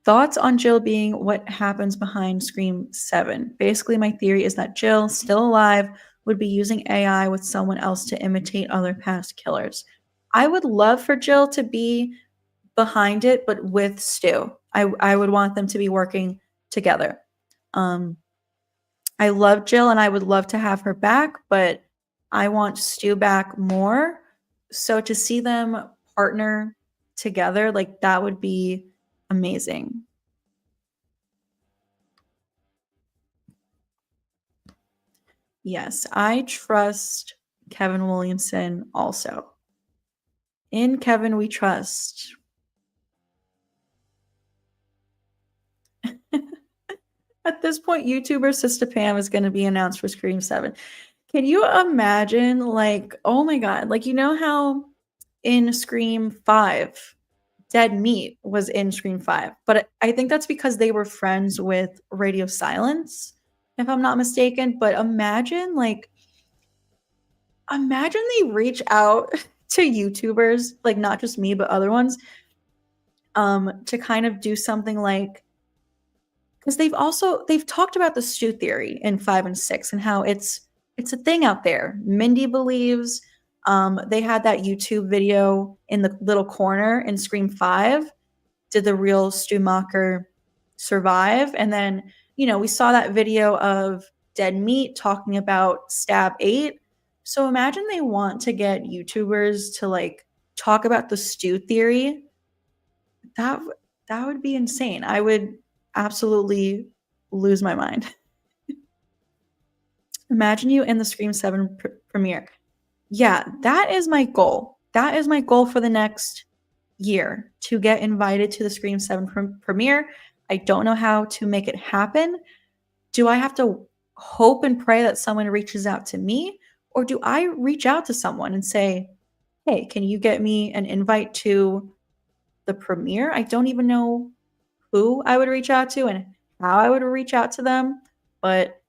Thoughts on Jill being what happens behind Scream 7? Basically, my theory is that Jill, still alive, would be using AI with someone else to imitate other past killers. I would love for Jill to be behind it, but with Stu. I would want them to be working together. I love Jill and I would love to have her back, but I want Stu back more. So to see them partner together, like that would be amazing. Yes, I trust Kevin Williamson also. In Kevin, we trust. At this point, YouTuber Sistapam is going to be announced for Scream 7. Can you imagine, like, oh my God, like, you know how in Scream 5. Dead Meat was in Scream 5, but I think that's because they were friends with Radio Silence, if I'm not mistaken. But imagine they reach out to YouTubers, like not just me, but other ones, to kind of do something like, because they've talked about the stew theory in 5 and 6 and how it's a thing out there. Mindy believes they had that YouTube video in the little corner in Scream 5. Did the real Stu Macher survive? And then, we saw that video of Dead Meat talking about Stab 8. So imagine they want to get YouTubers to like talk about the stew theory. That that would be insane. I would absolutely lose my mind. Imagine you in the Scream 7 premiere. Yeah, that is my goal. That is my goal for the next year, to get invited to the Scream 7 premiere. I don't know how to make it happen. Do I have to hope and pray that someone reaches out to me? Or do I reach out to someone and say, hey, can you get me an invite to the premiere? I don't even know who I would reach out to and how I would reach out to them, but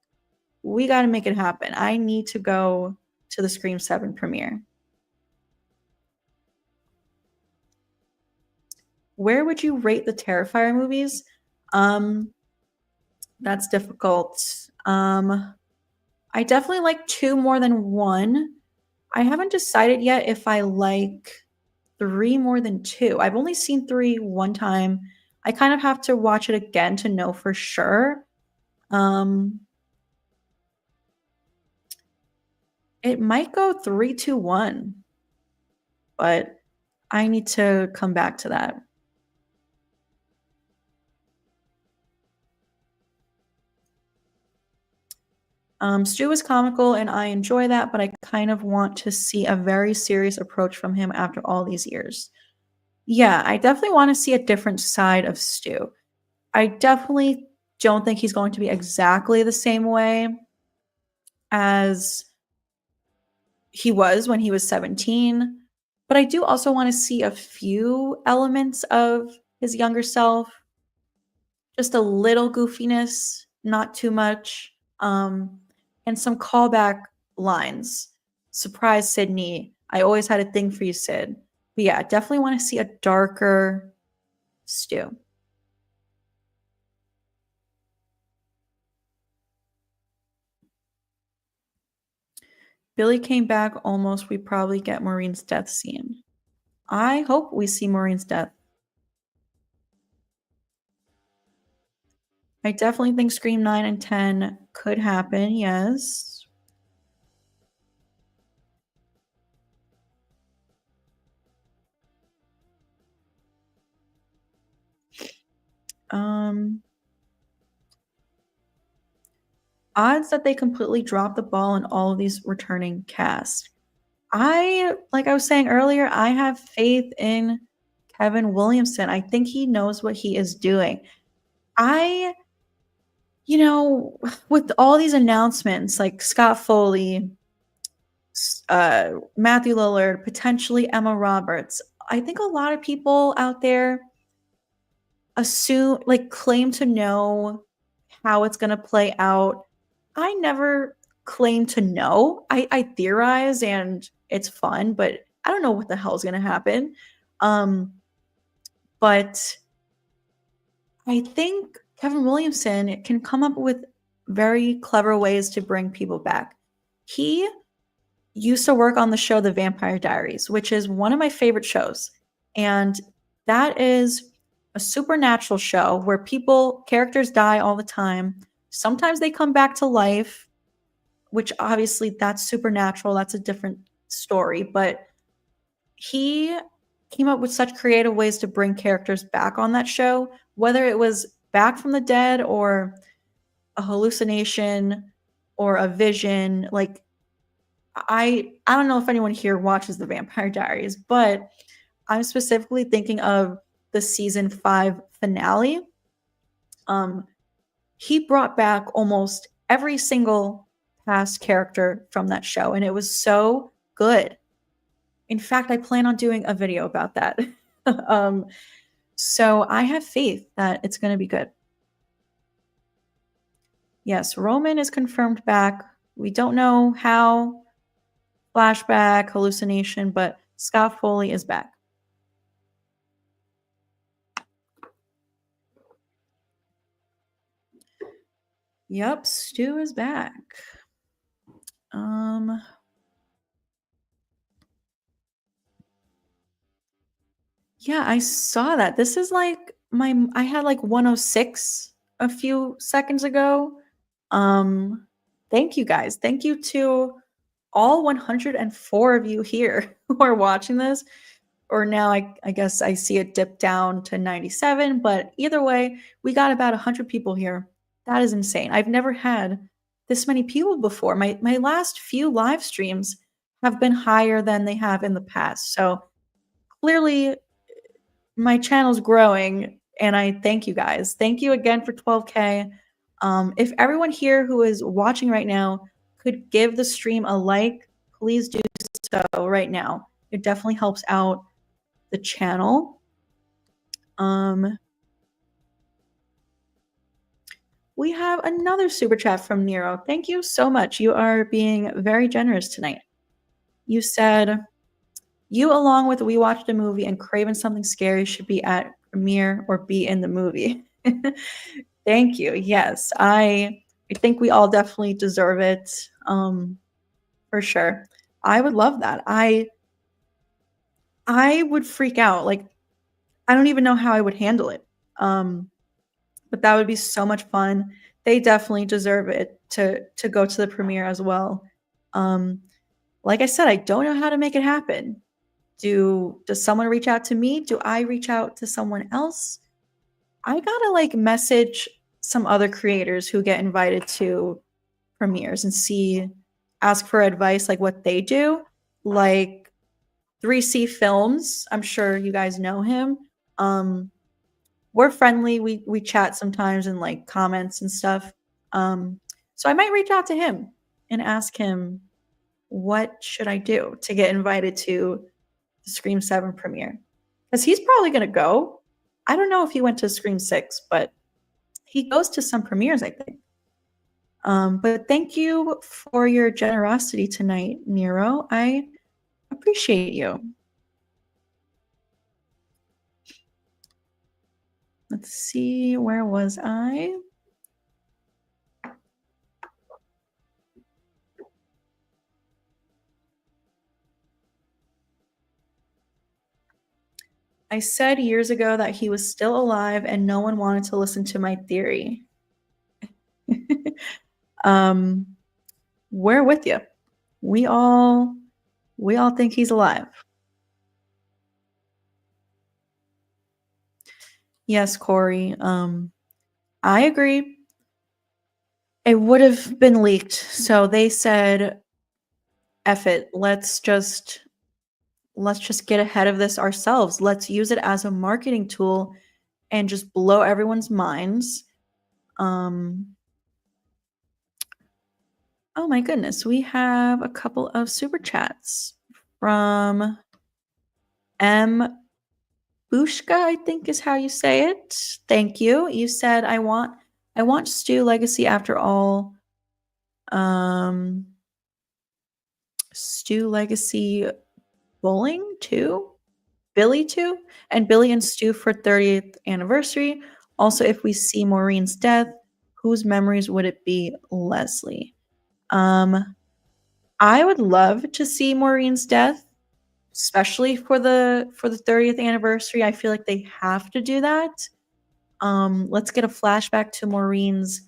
we got to make it happen. I need to go to the Scream 7 premiere. Where would you rate the Terrifier movies? That's difficult. I definitely like 2 more than 1. I haven't decided yet if I like 3 more than 2. I've only seen 3 one time. I kind of have to watch it again to know for sure. It might go 3, 2, 1, but I need to come back to that. Stu is comical and I enjoy that, but I kind of want to see a very serious approach from him after all these years. Yeah, I definitely want to see a different side of Stu. I definitely don't think he's going to be exactly the same way as he was when he was 17, but I do also want to see a few elements of his younger self. Just a little goofiness, not too much, and some callback lines. Surprise, Sydney. I always had a thing for you, Sid. But yeah, definitely want to see a darker Stu. Billy came back almost. We probably get Maureen's death scene. I hope we see Maureen's death. I definitely think Scream 9 and 10 could happen, yes. Odds that they completely drop the ball on all of these returning cast. Like I was saying earlier, I have faith in Kevin Williamson. I think he knows what he is doing. With all these announcements like Scott Foley, Matthew Lillard, potentially Emma Roberts, I think a lot of people out there claim to know how it's going to play out. I never claim to know. I theorize and it's fun, but I don't know what the hell is going to happen. But I think Kevin Williamson can come up with very clever ways to bring people back. He used to work on the show The Vampire Diaries, which is one of my favorite shows. And that is a supernatural show where characters die all the time. Sometimes they come back to life, which obviously that's supernatural. That's a different story. But he came up with such creative ways to bring characters back on that show, whether it was back from the dead or a hallucination or a vision. Like, I don't know if anyone here watches The Vampire Diaries, but I'm specifically thinking of the season 5 finale. He brought back almost every single past character from that show, and it was so good. In fact, I plan on doing a video about that. So I have faith that it's going to be good. Yes, Roman is confirmed back. We don't know how, flashback, hallucination, but Scott Foley is back. Yep, Stu is back. Yeah, I saw that. This is like I had like 106 a few seconds ago. Thank you guys. Thank you to all 104 of you here who are watching this. Or now I guess I see it dip down to 97, but either way, we got about 100 people here. That is insane. I've never had this many people before. My last few live streams have been higher than they have in the past. So clearly my channel's growing, and I thank you guys. Thank you again for 12K. If everyone here who is watching right now could give the stream a like, please do so right now. It definitely helps out the channel. We have another super chat from Nero. Thank you so much. You are being very generous tonight. You said, you along with We Watched a Movie and Craven Something Scary should be at premiere or be in the movie. Thank you. Yes, I think we all definitely deserve it. For sure. I would love that. I would freak out. Like, I don't even know how I would handle it. But that would be so much fun. They definitely deserve it to go to the premiere as well. Like I said, I don't know how to make it happen. Does someone reach out to me? Do I reach out to someone else? I gotta like message some other creators who get invited to premieres and ask for advice, like what they do. Like 3C Films, I'm sure you guys know him. We're friendly. We chat sometimes in like comments and stuff. So I might reach out to him and ask him, what should I do to get invited to the Scream 7 premiere? Because he's probably going to go. I don't know if he went to Scream 6, but he goes to some premieres, I think. But thank you for your generosity tonight, Nero. I appreciate you. Let's see, where was I? I said years ago that he was still alive and no one wanted to listen to my theory. We're with you. We all think he's alive. Yes, Corey. I agree. It would have been leaked. So they said, F it. Let's just get ahead of this ourselves. Let's use it as a marketing tool and just blow everyone's minds. Oh my goodness, we have a couple of super chats from M. Bushka, I think is how you say it. Thank you. You said I want Stu Legacy after all. Stu Legacy Bowling 2? Billy 2? And Billy and Stu for 30th anniversary. Also, if we see Maureen's death, whose memories would it be? Leslie. I would love to see Maureen's death, especially for the 30th anniversary. I feel like they have to do that. Let's get a flashback to Maureen's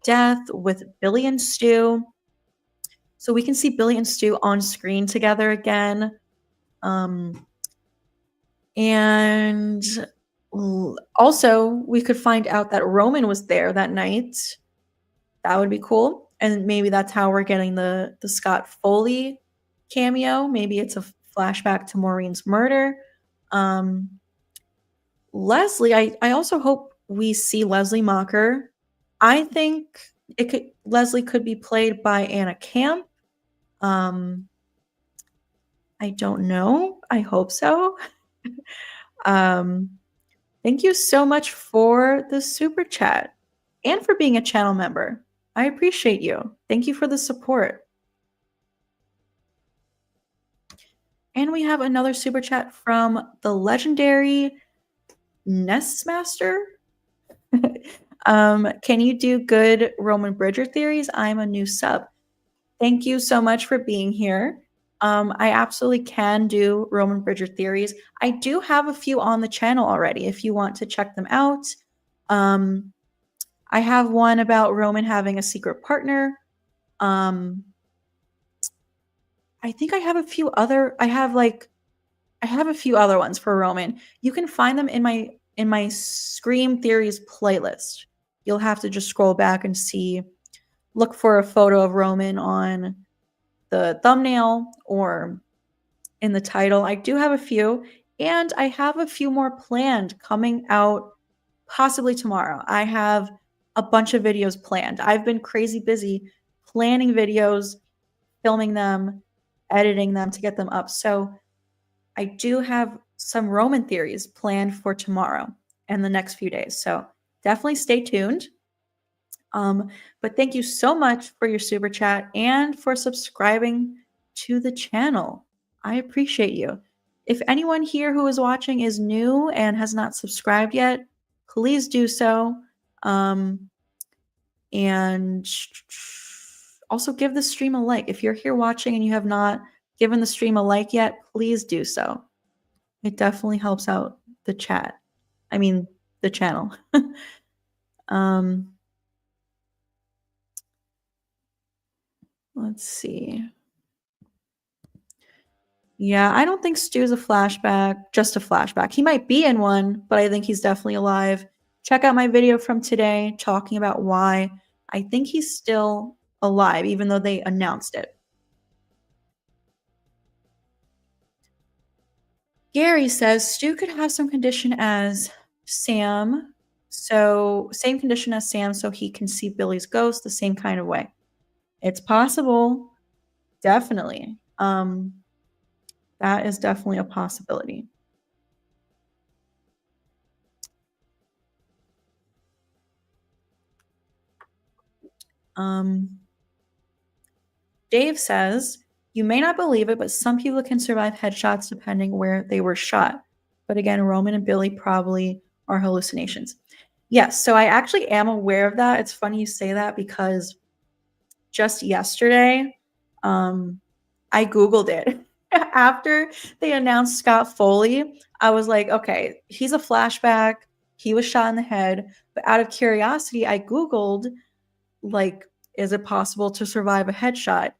death with Billy and Stu, so we can see Billy and Stu on screen together again. And also we could find out that Roman was there that night. That would be cool. And maybe that's how we're getting the Scott Foley cameo. Maybe it's a flashback to Maureen's murder. Leslie, I also hope we see Leslie Macher. I think Leslie could be played by Anna Camp. I don't know. I hope so. Thank you so much for the super chat and for being a channel member. I appreciate you. Thank you for the support. And we have another super chat from the legendary Nestmaster. Can you do good Roman Bridger theories? I'm a new sub. Thank you so much for being here. I absolutely can do Roman Bridger theories. I do have a few on the channel already if you want to check them out. I have one about Roman having a secret partner. I think I have a few other ones for Roman. You can find them in my Scream Theories playlist. You'll have to just scroll back and look for a photo of Roman on the thumbnail or in the title. I do have a few, and I have a few more planned coming out possibly tomorrow. I have a bunch of videos planned. I've been crazy busy planning videos, filming them, editing them to get them up. So I do have some Roman theories planned for tomorrow and the next few days. So definitely stay tuned. But thank you so much for your super chat and for subscribing to the channel. I appreciate you. If anyone here who is watching is new and has not subscribed yet, please do so. And also give the stream a like. If you're here watching and you have not given the stream a like yet, please do so. It definitely helps out the chat. I mean, the channel. Let's see. Yeah, I don't think Stu's a flashback, just a flashback. He might be in one, but I think he's definitely alive. Check out my video from today talking about why I think he's still alive, even though they announced it. Gary says Stu could have some condition as Sam. So, same condition as Sam, so he can see Billy's ghost the same kind of way. It's possible. Definitely. That is definitely a possibility. Dave says, you may not believe it, but some people can survive headshots depending where they were shot. But again, Roman and Billy probably are hallucinations. Yes, so I actually am aware of that. It's funny you say that because just yesterday, I Googled it. After they announced Scott Foley, I was like, okay, he's a flashback. He was shot in the head. But out of curiosity, I Googled, like, is it possible to survive a headshot?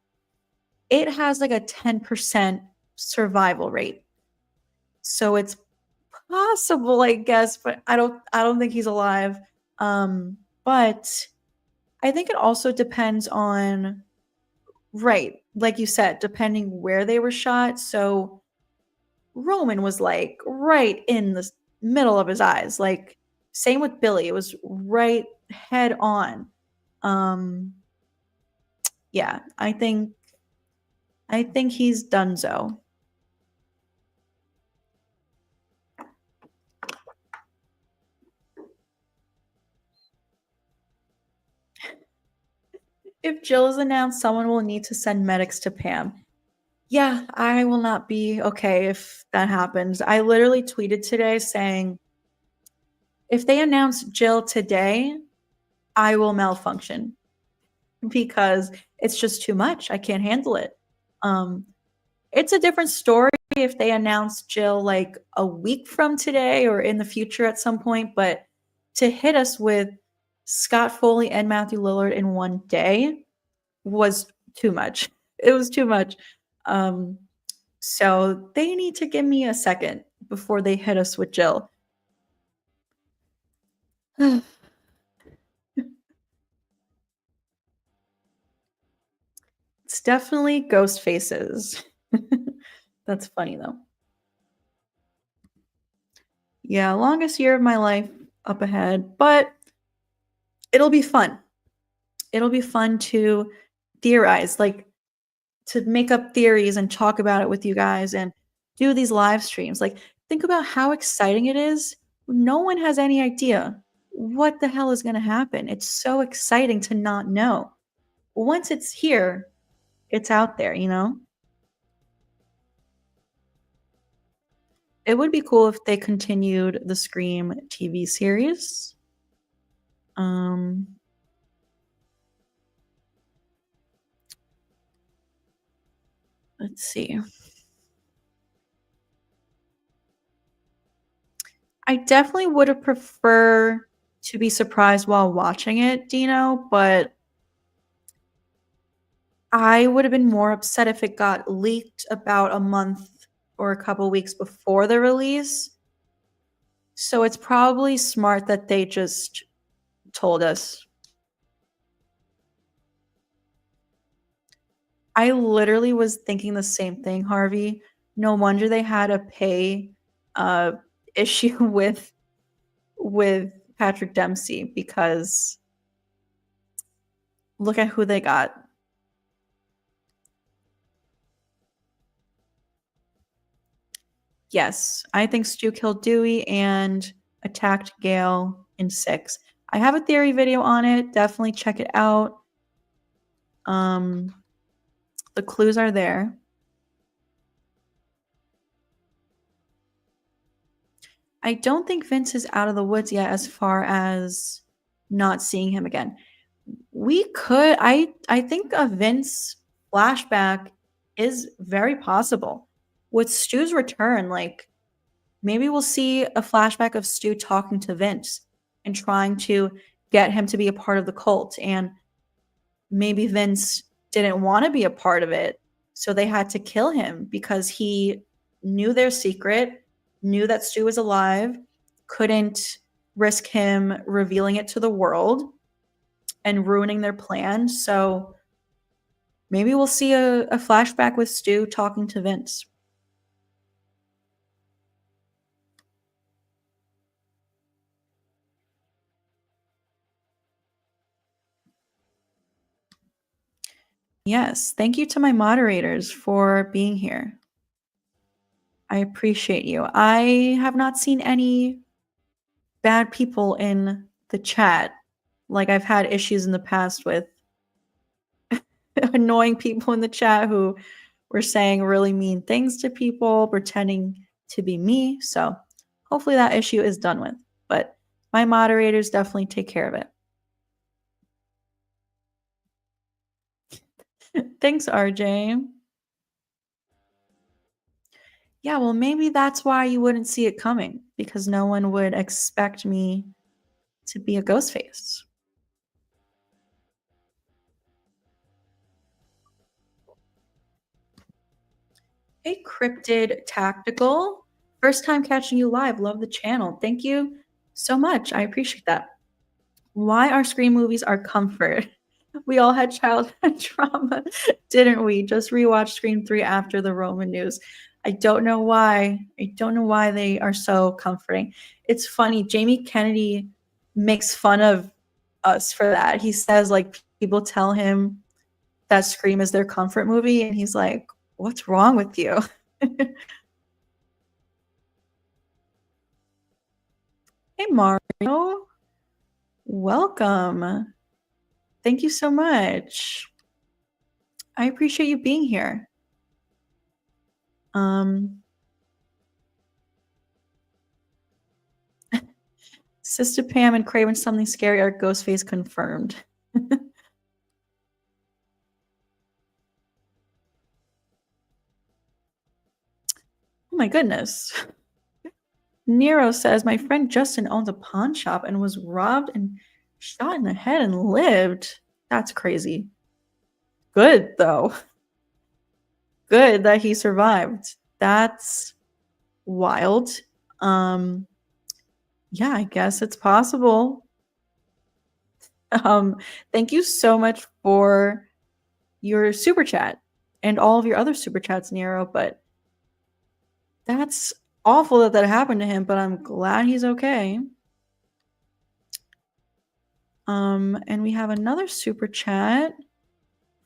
It has like a 10% survival rate. So it's possible, I guess, but I don't think he's alive. But I think it also depends on, right, like you said, depending where they were shot. So Roman was like right in the middle of his eyes. Like same with Billy, it was right head on. Yeah, I think he's donezo. If Jill is announced, someone will need to send medics to Pam. Yeah, I will not be okay if that happens. I literally tweeted today saying, if they announce Jill today, I will malfunction because it's just too much. I can't handle it. It's a different story if they announce Jill like a week from today or in the future at some point, but to hit us with Scott Foley and Matthew Lillard in one day was too much. It was too much. So they need to give me a second before they hit us with Jill. It's definitely ghost faces. That's funny though. Yeah, longest year of my life up ahead, but it'll be fun. It'll be fun to theorize. Like to make up theories and talk about it with you guys and do these live streams. Like, think about how exciting it is. No one has any idea what the hell is going to happen. It's so exciting to not know. Once it's here, it's out there, you know? It would be cool if they continued the Scream TV series. Let's see. I definitely would have preferred to be surprised while watching it, Dino, but I would have been more upset if it got leaked about a month or a couple weeks before the release. So it's probably smart that they just told us. I literally was thinking the same thing, Harvey. No wonder they had a pay issue with Patrick Dempsey, because look at who they got. Yes, I think Stu killed Dewey and attacked Gale in 6. I have a theory video on it. Definitely check it out. The clues are there. I don't think Vince is out of the woods yet as far as not seeing him again. We could I think a Vince flashback is very possible. With Stu's return, like, maybe we'll see a flashback of Stu talking to Vince and trying to get him to be a part of the cult, and maybe Vince didn't want to be a part of it, so they had to kill him because he knew their secret, knew that Stu was alive, couldn't risk him revealing it to the world and ruining their plan. So maybe we'll see a flashback with Stu talking to Vince. Yes, thank you to my moderators for being here. I appreciate you. I have not seen any bad people in the chat. Like, I've had issues in the past with annoying people in the chat who were saying really mean things to people, pretending to be me. So hopefully that issue is done with. But my moderators definitely take care of it. Thanks, RJ. Yeah, well, maybe that's why you wouldn't see it coming, because no one would expect me to be a ghost face. Hey, Cryptid Tactical. First time catching you live. Love the channel. Thank you so much. I appreciate that. Why our Scream movies are comfort. We all had childhood trauma, didn't we? Just rewatched Scream 3 after the Roman news. I don't know why. I don't know why they are so comforting. It's funny. Jamie Kennedy makes fun of us for that. He says, like, people tell him that Scream is their comfort movie, and he's like, what's wrong with you? Hey, Mario. Welcome. Thank you so much. I appreciate you being here. Sistapam and Craven Something Scary are Ghostface confirmed. Oh my goodness. Nero says, my friend Justin owns a pawn shop and was robbed and shot in the head and lived. That's crazy. Good, though. Good that he survived. That's wild. Yeah, I guess it's possible. Thank you so much for your super chat and all of your other super chats, Nero, but that's awful that that happened to him, but I'm glad he's okay. And we have another super chat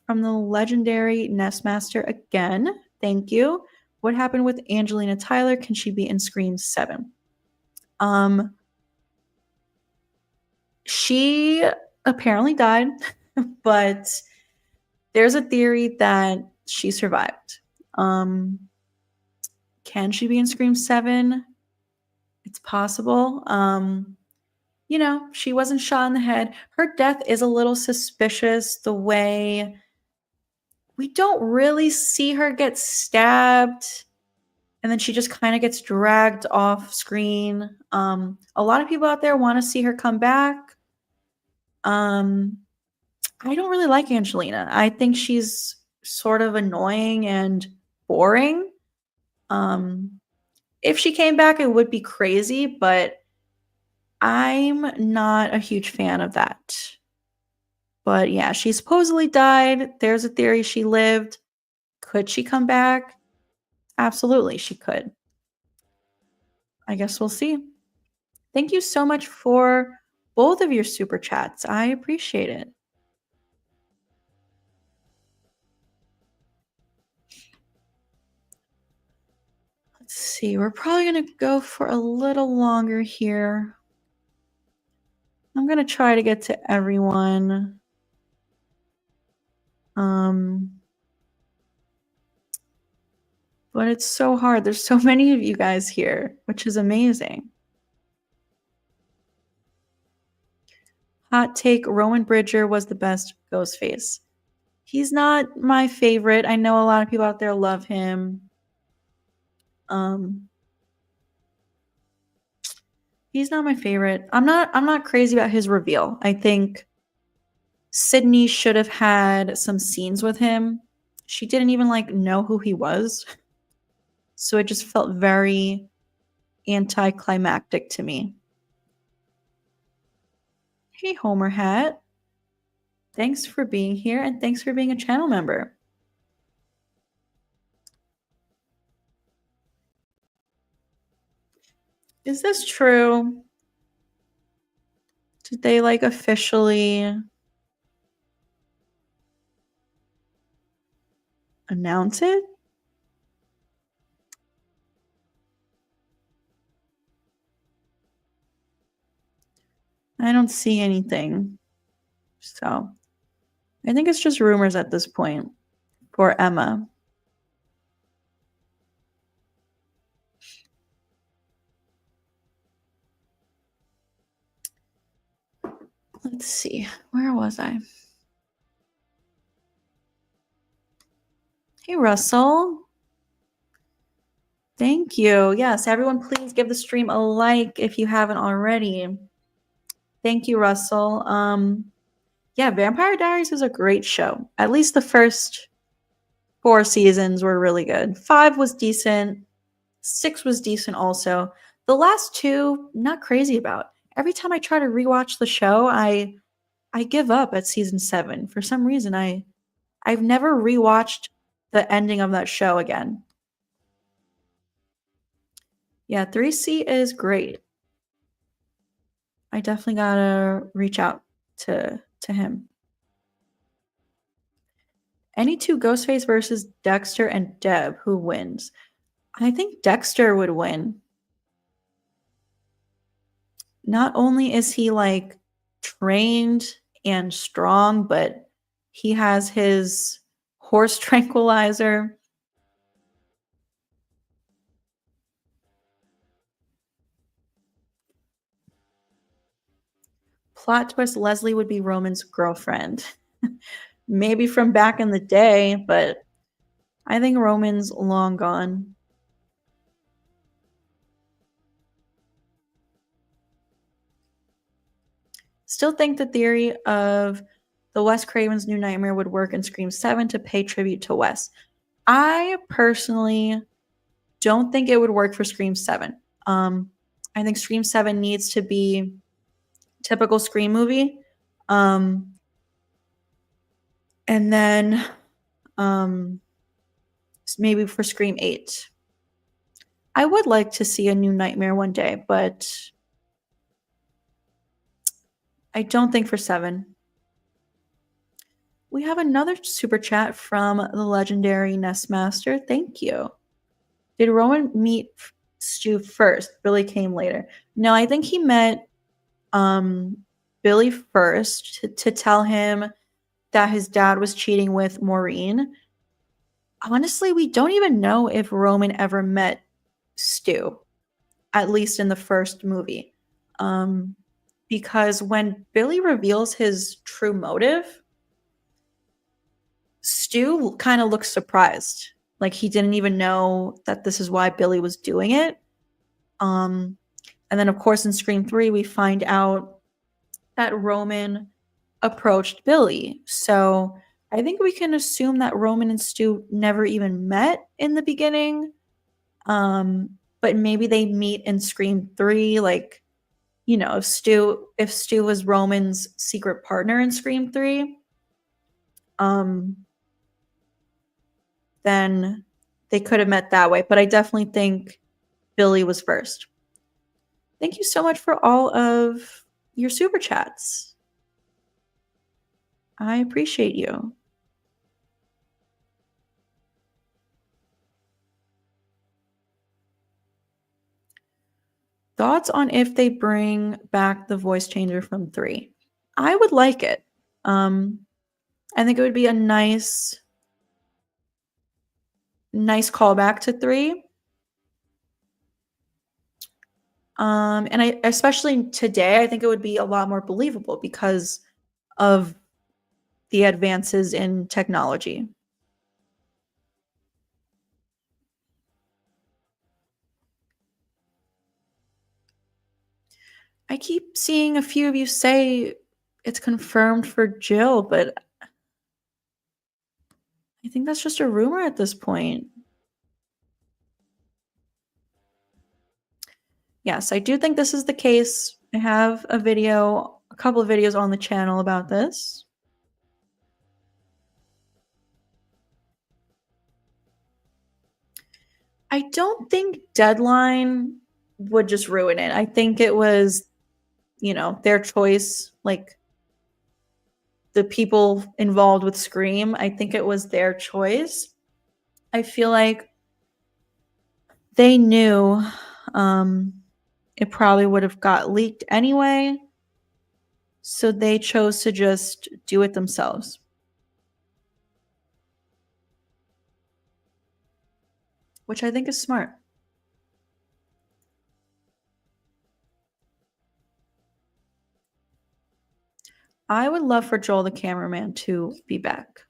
from the legendary Nestmaster again. Thank you. What happened with Angelina Tyler? Can she be in Scream 7? She apparently died, but there's a theory that she survived. Can she be in Scream 7? It's possible. She wasn't shot in the head. Her death is a little suspicious, the way we don't really see her get stabbed and then she just kind of gets dragged off screen. A lot of people out there want to see her come back. I don't really like Angelina. I think she's sort of annoying and boring. If she came back, it would be crazy, but I'm not a huge fan of that. But yeah, she supposedly died. There's a theory she lived. Could she come back? Absolutely, she could. I guess we'll see. Thank you so much for both of your super chats. I appreciate it. Let's see. We're probably going to go for a little longer here. I'm going to try to get to everyone. But it's so hard. There's so many of you guys here, which is amazing. Hot take, Rowan Bridger was the best Ghostface. He's not my favorite. I know a lot of people out there love him. He's not my favorite. I'm not crazy about his reveal. I think Sydney should have had some scenes with him. She didn't even know who he was. So it just felt very anticlimactic to me. Hey, Homer Hat. Thanks for being here and thanks for being a channel member. Is this true? Did they officially announce it? I don't see anything. So I think it's just rumors at this point for Emma. Let's see. Where was I? Hey, Russell. Thank you. Yes, everyone, please give the stream a like if you haven't already. Thank you, Russell. Yeah, Vampire Diaries is a great show. At least the first 4 seasons were really good. 5 was decent. 6 was decent also. The last 2, not crazy about. Every time I try to rewatch the show, I give up at season 7. For some reason, I've never rewatched the ending of that show again. Yeah, 3C is great. I definitely gotta reach out to him. Any 2 Ghostface versus Dexter and Deb, who wins? I think Dexter would win. Not only is he trained and strong, but he has his horse tranquilizer. Plot twist, Leslie would be Roman's girlfriend. Maybe from back in the day, but I think Roman's long gone. Still think the theory of the Wes Craven's New Nightmare would work in Scream 7 to pay tribute to Wes. I personally don't think it would work for Scream 7. I think Scream 7 needs to be typical Scream movie. And then maybe for Scream 8. I would like to see a New Nightmare one day, but I don't think for 7. We have another super chat from the legendary Nestmaster. Thank you. Did Roman meet Stu first? Billy came later. No, I think he met Billy first to tell him that his dad was cheating with Maureen. Honestly, we don't even know if Roman ever met Stu, at least in the first movie. Because when Billy reveals his true motive, Stu kind of looks surprised. Like he didn't even know that this is why Billy was doing it. And then, of course, in Scream 3, we find out that Roman approached Billy. So I think we can assume that Roman and Stu never even met in the beginning. But maybe they meet in Scream 3, like, you know, if Stu was Roman's secret partner in Scream 3, then they could have met that way. But I definitely think Billy was first. Thank you so much for all of your super chats. I appreciate you. Thoughts on if they bring back the voice changer from 3? I would like it. I think it would be a nice callback to 3. And I, especially today, I think it would be a lot more believable because of the advances in technology. I keep seeing a few of you say it's confirmed for Jill, but I think that's just a rumor at this point. Yes, I do think this is the case. I have a couple of videos on the channel about this. I don't think Deadline would just ruin it. I think it was, you know, their choice, like the people involved with Scream. I think it was their choice. I feel like they knew it probably would have got leaked anyway. So they chose to just do it themselves. Which I think is smart. I would love for Joel the cameraman to be back.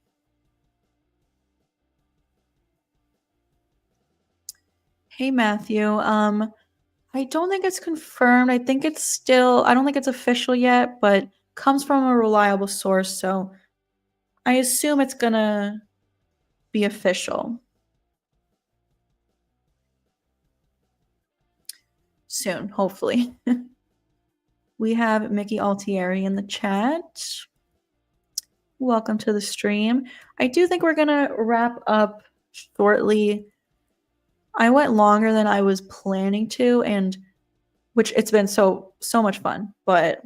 Hey Matthew, I don't think it's confirmed. I think it's still, I don't think it's official yet, but comes from a reliable source, so I assume it's gonna be official soon, hopefully. We have Mickey Altieri in the chat. Welcome to the stream. I do think we're gonna wrap up shortly. I went longer than I was planning to, and which it's been so much fun, but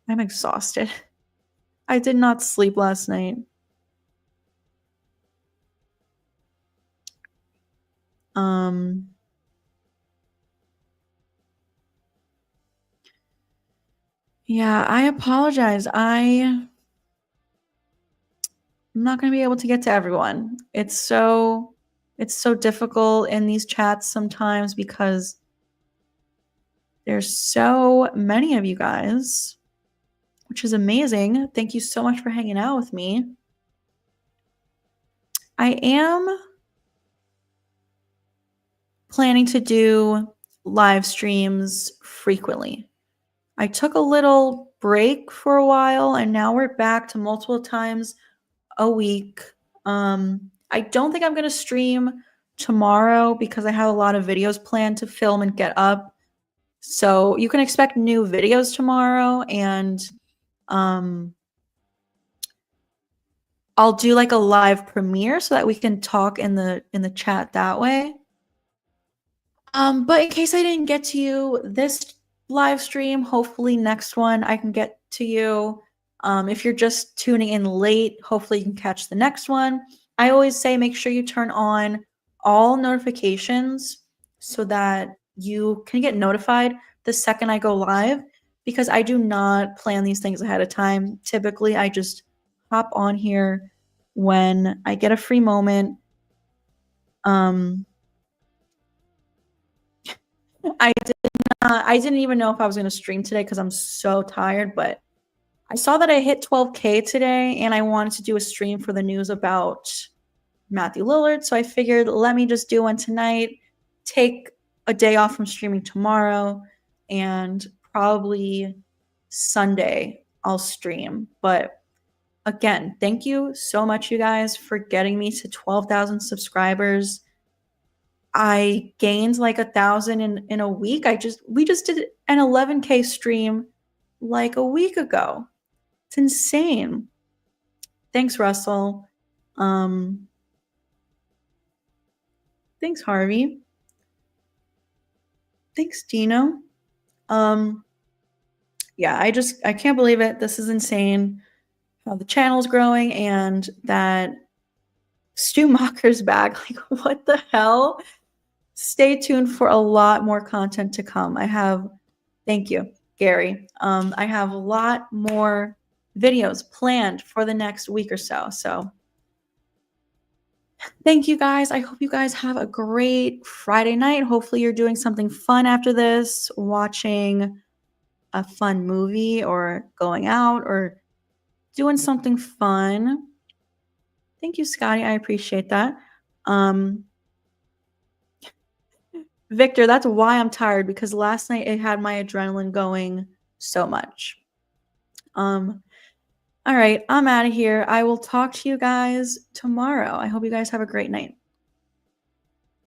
I'm exhausted. I did not sleep last night. Yeah, I apologize. I'm not going to be able to get to everyone. It's so difficult in these chats sometimes because there's so many of you guys, which is amazing. Thank you so much for hanging out with me. I am planning to do live streams frequently. I took a little break for a while and now we're back to multiple times a week. I don't think I'm going to stream tomorrow because I have a lot of videos planned to film and get up. So you can expect new videos tomorrow, and I'll do like a live premiere so that we can talk in the chat that way. But in case I didn't get to you this live stream, hopefully next one I can get to you. If you're just tuning in late, hopefully you can catch the next one. I always say make sure you turn on all notifications so that you can get notified the second I go live, because I do not plan these things ahead of time. Typically, I just hop on here when I get a free moment. I didn't even know if I was going to stream today because I'm so tired, but I saw that I hit 12K today and I wanted to do a stream for the news about Matthew Lillard. So I figured, let me just do one tonight, take a day off from streaming tomorrow, and probably Sunday I'll stream. But again, thank you so much, you guys, for getting me to 12,000 subscribers. I gained like 1,000 in a week. We just did an 11K stream like a week ago. It's insane. Thanks, Russell. Thanks, Harvey. Thanks, Dino. Yeah, I can't believe it. This is insane. How the channel's growing and that Stu Macher's back. Like, what the hell? Stay tuned for a lot more content to come. Thank you, Gary. I have a lot more videos planned for the next week or so. So thank you guys. I hope you guys have a great Friday night. Hopefully you're doing something fun after this, watching a fun movie or going out or doing something fun. Thank you, Scotty. I appreciate that. Victor, that's why I'm tired, because last night it had my adrenaline going so much. All right, I'm out of here. I will talk to you guys tomorrow. I hope you guys have a great night.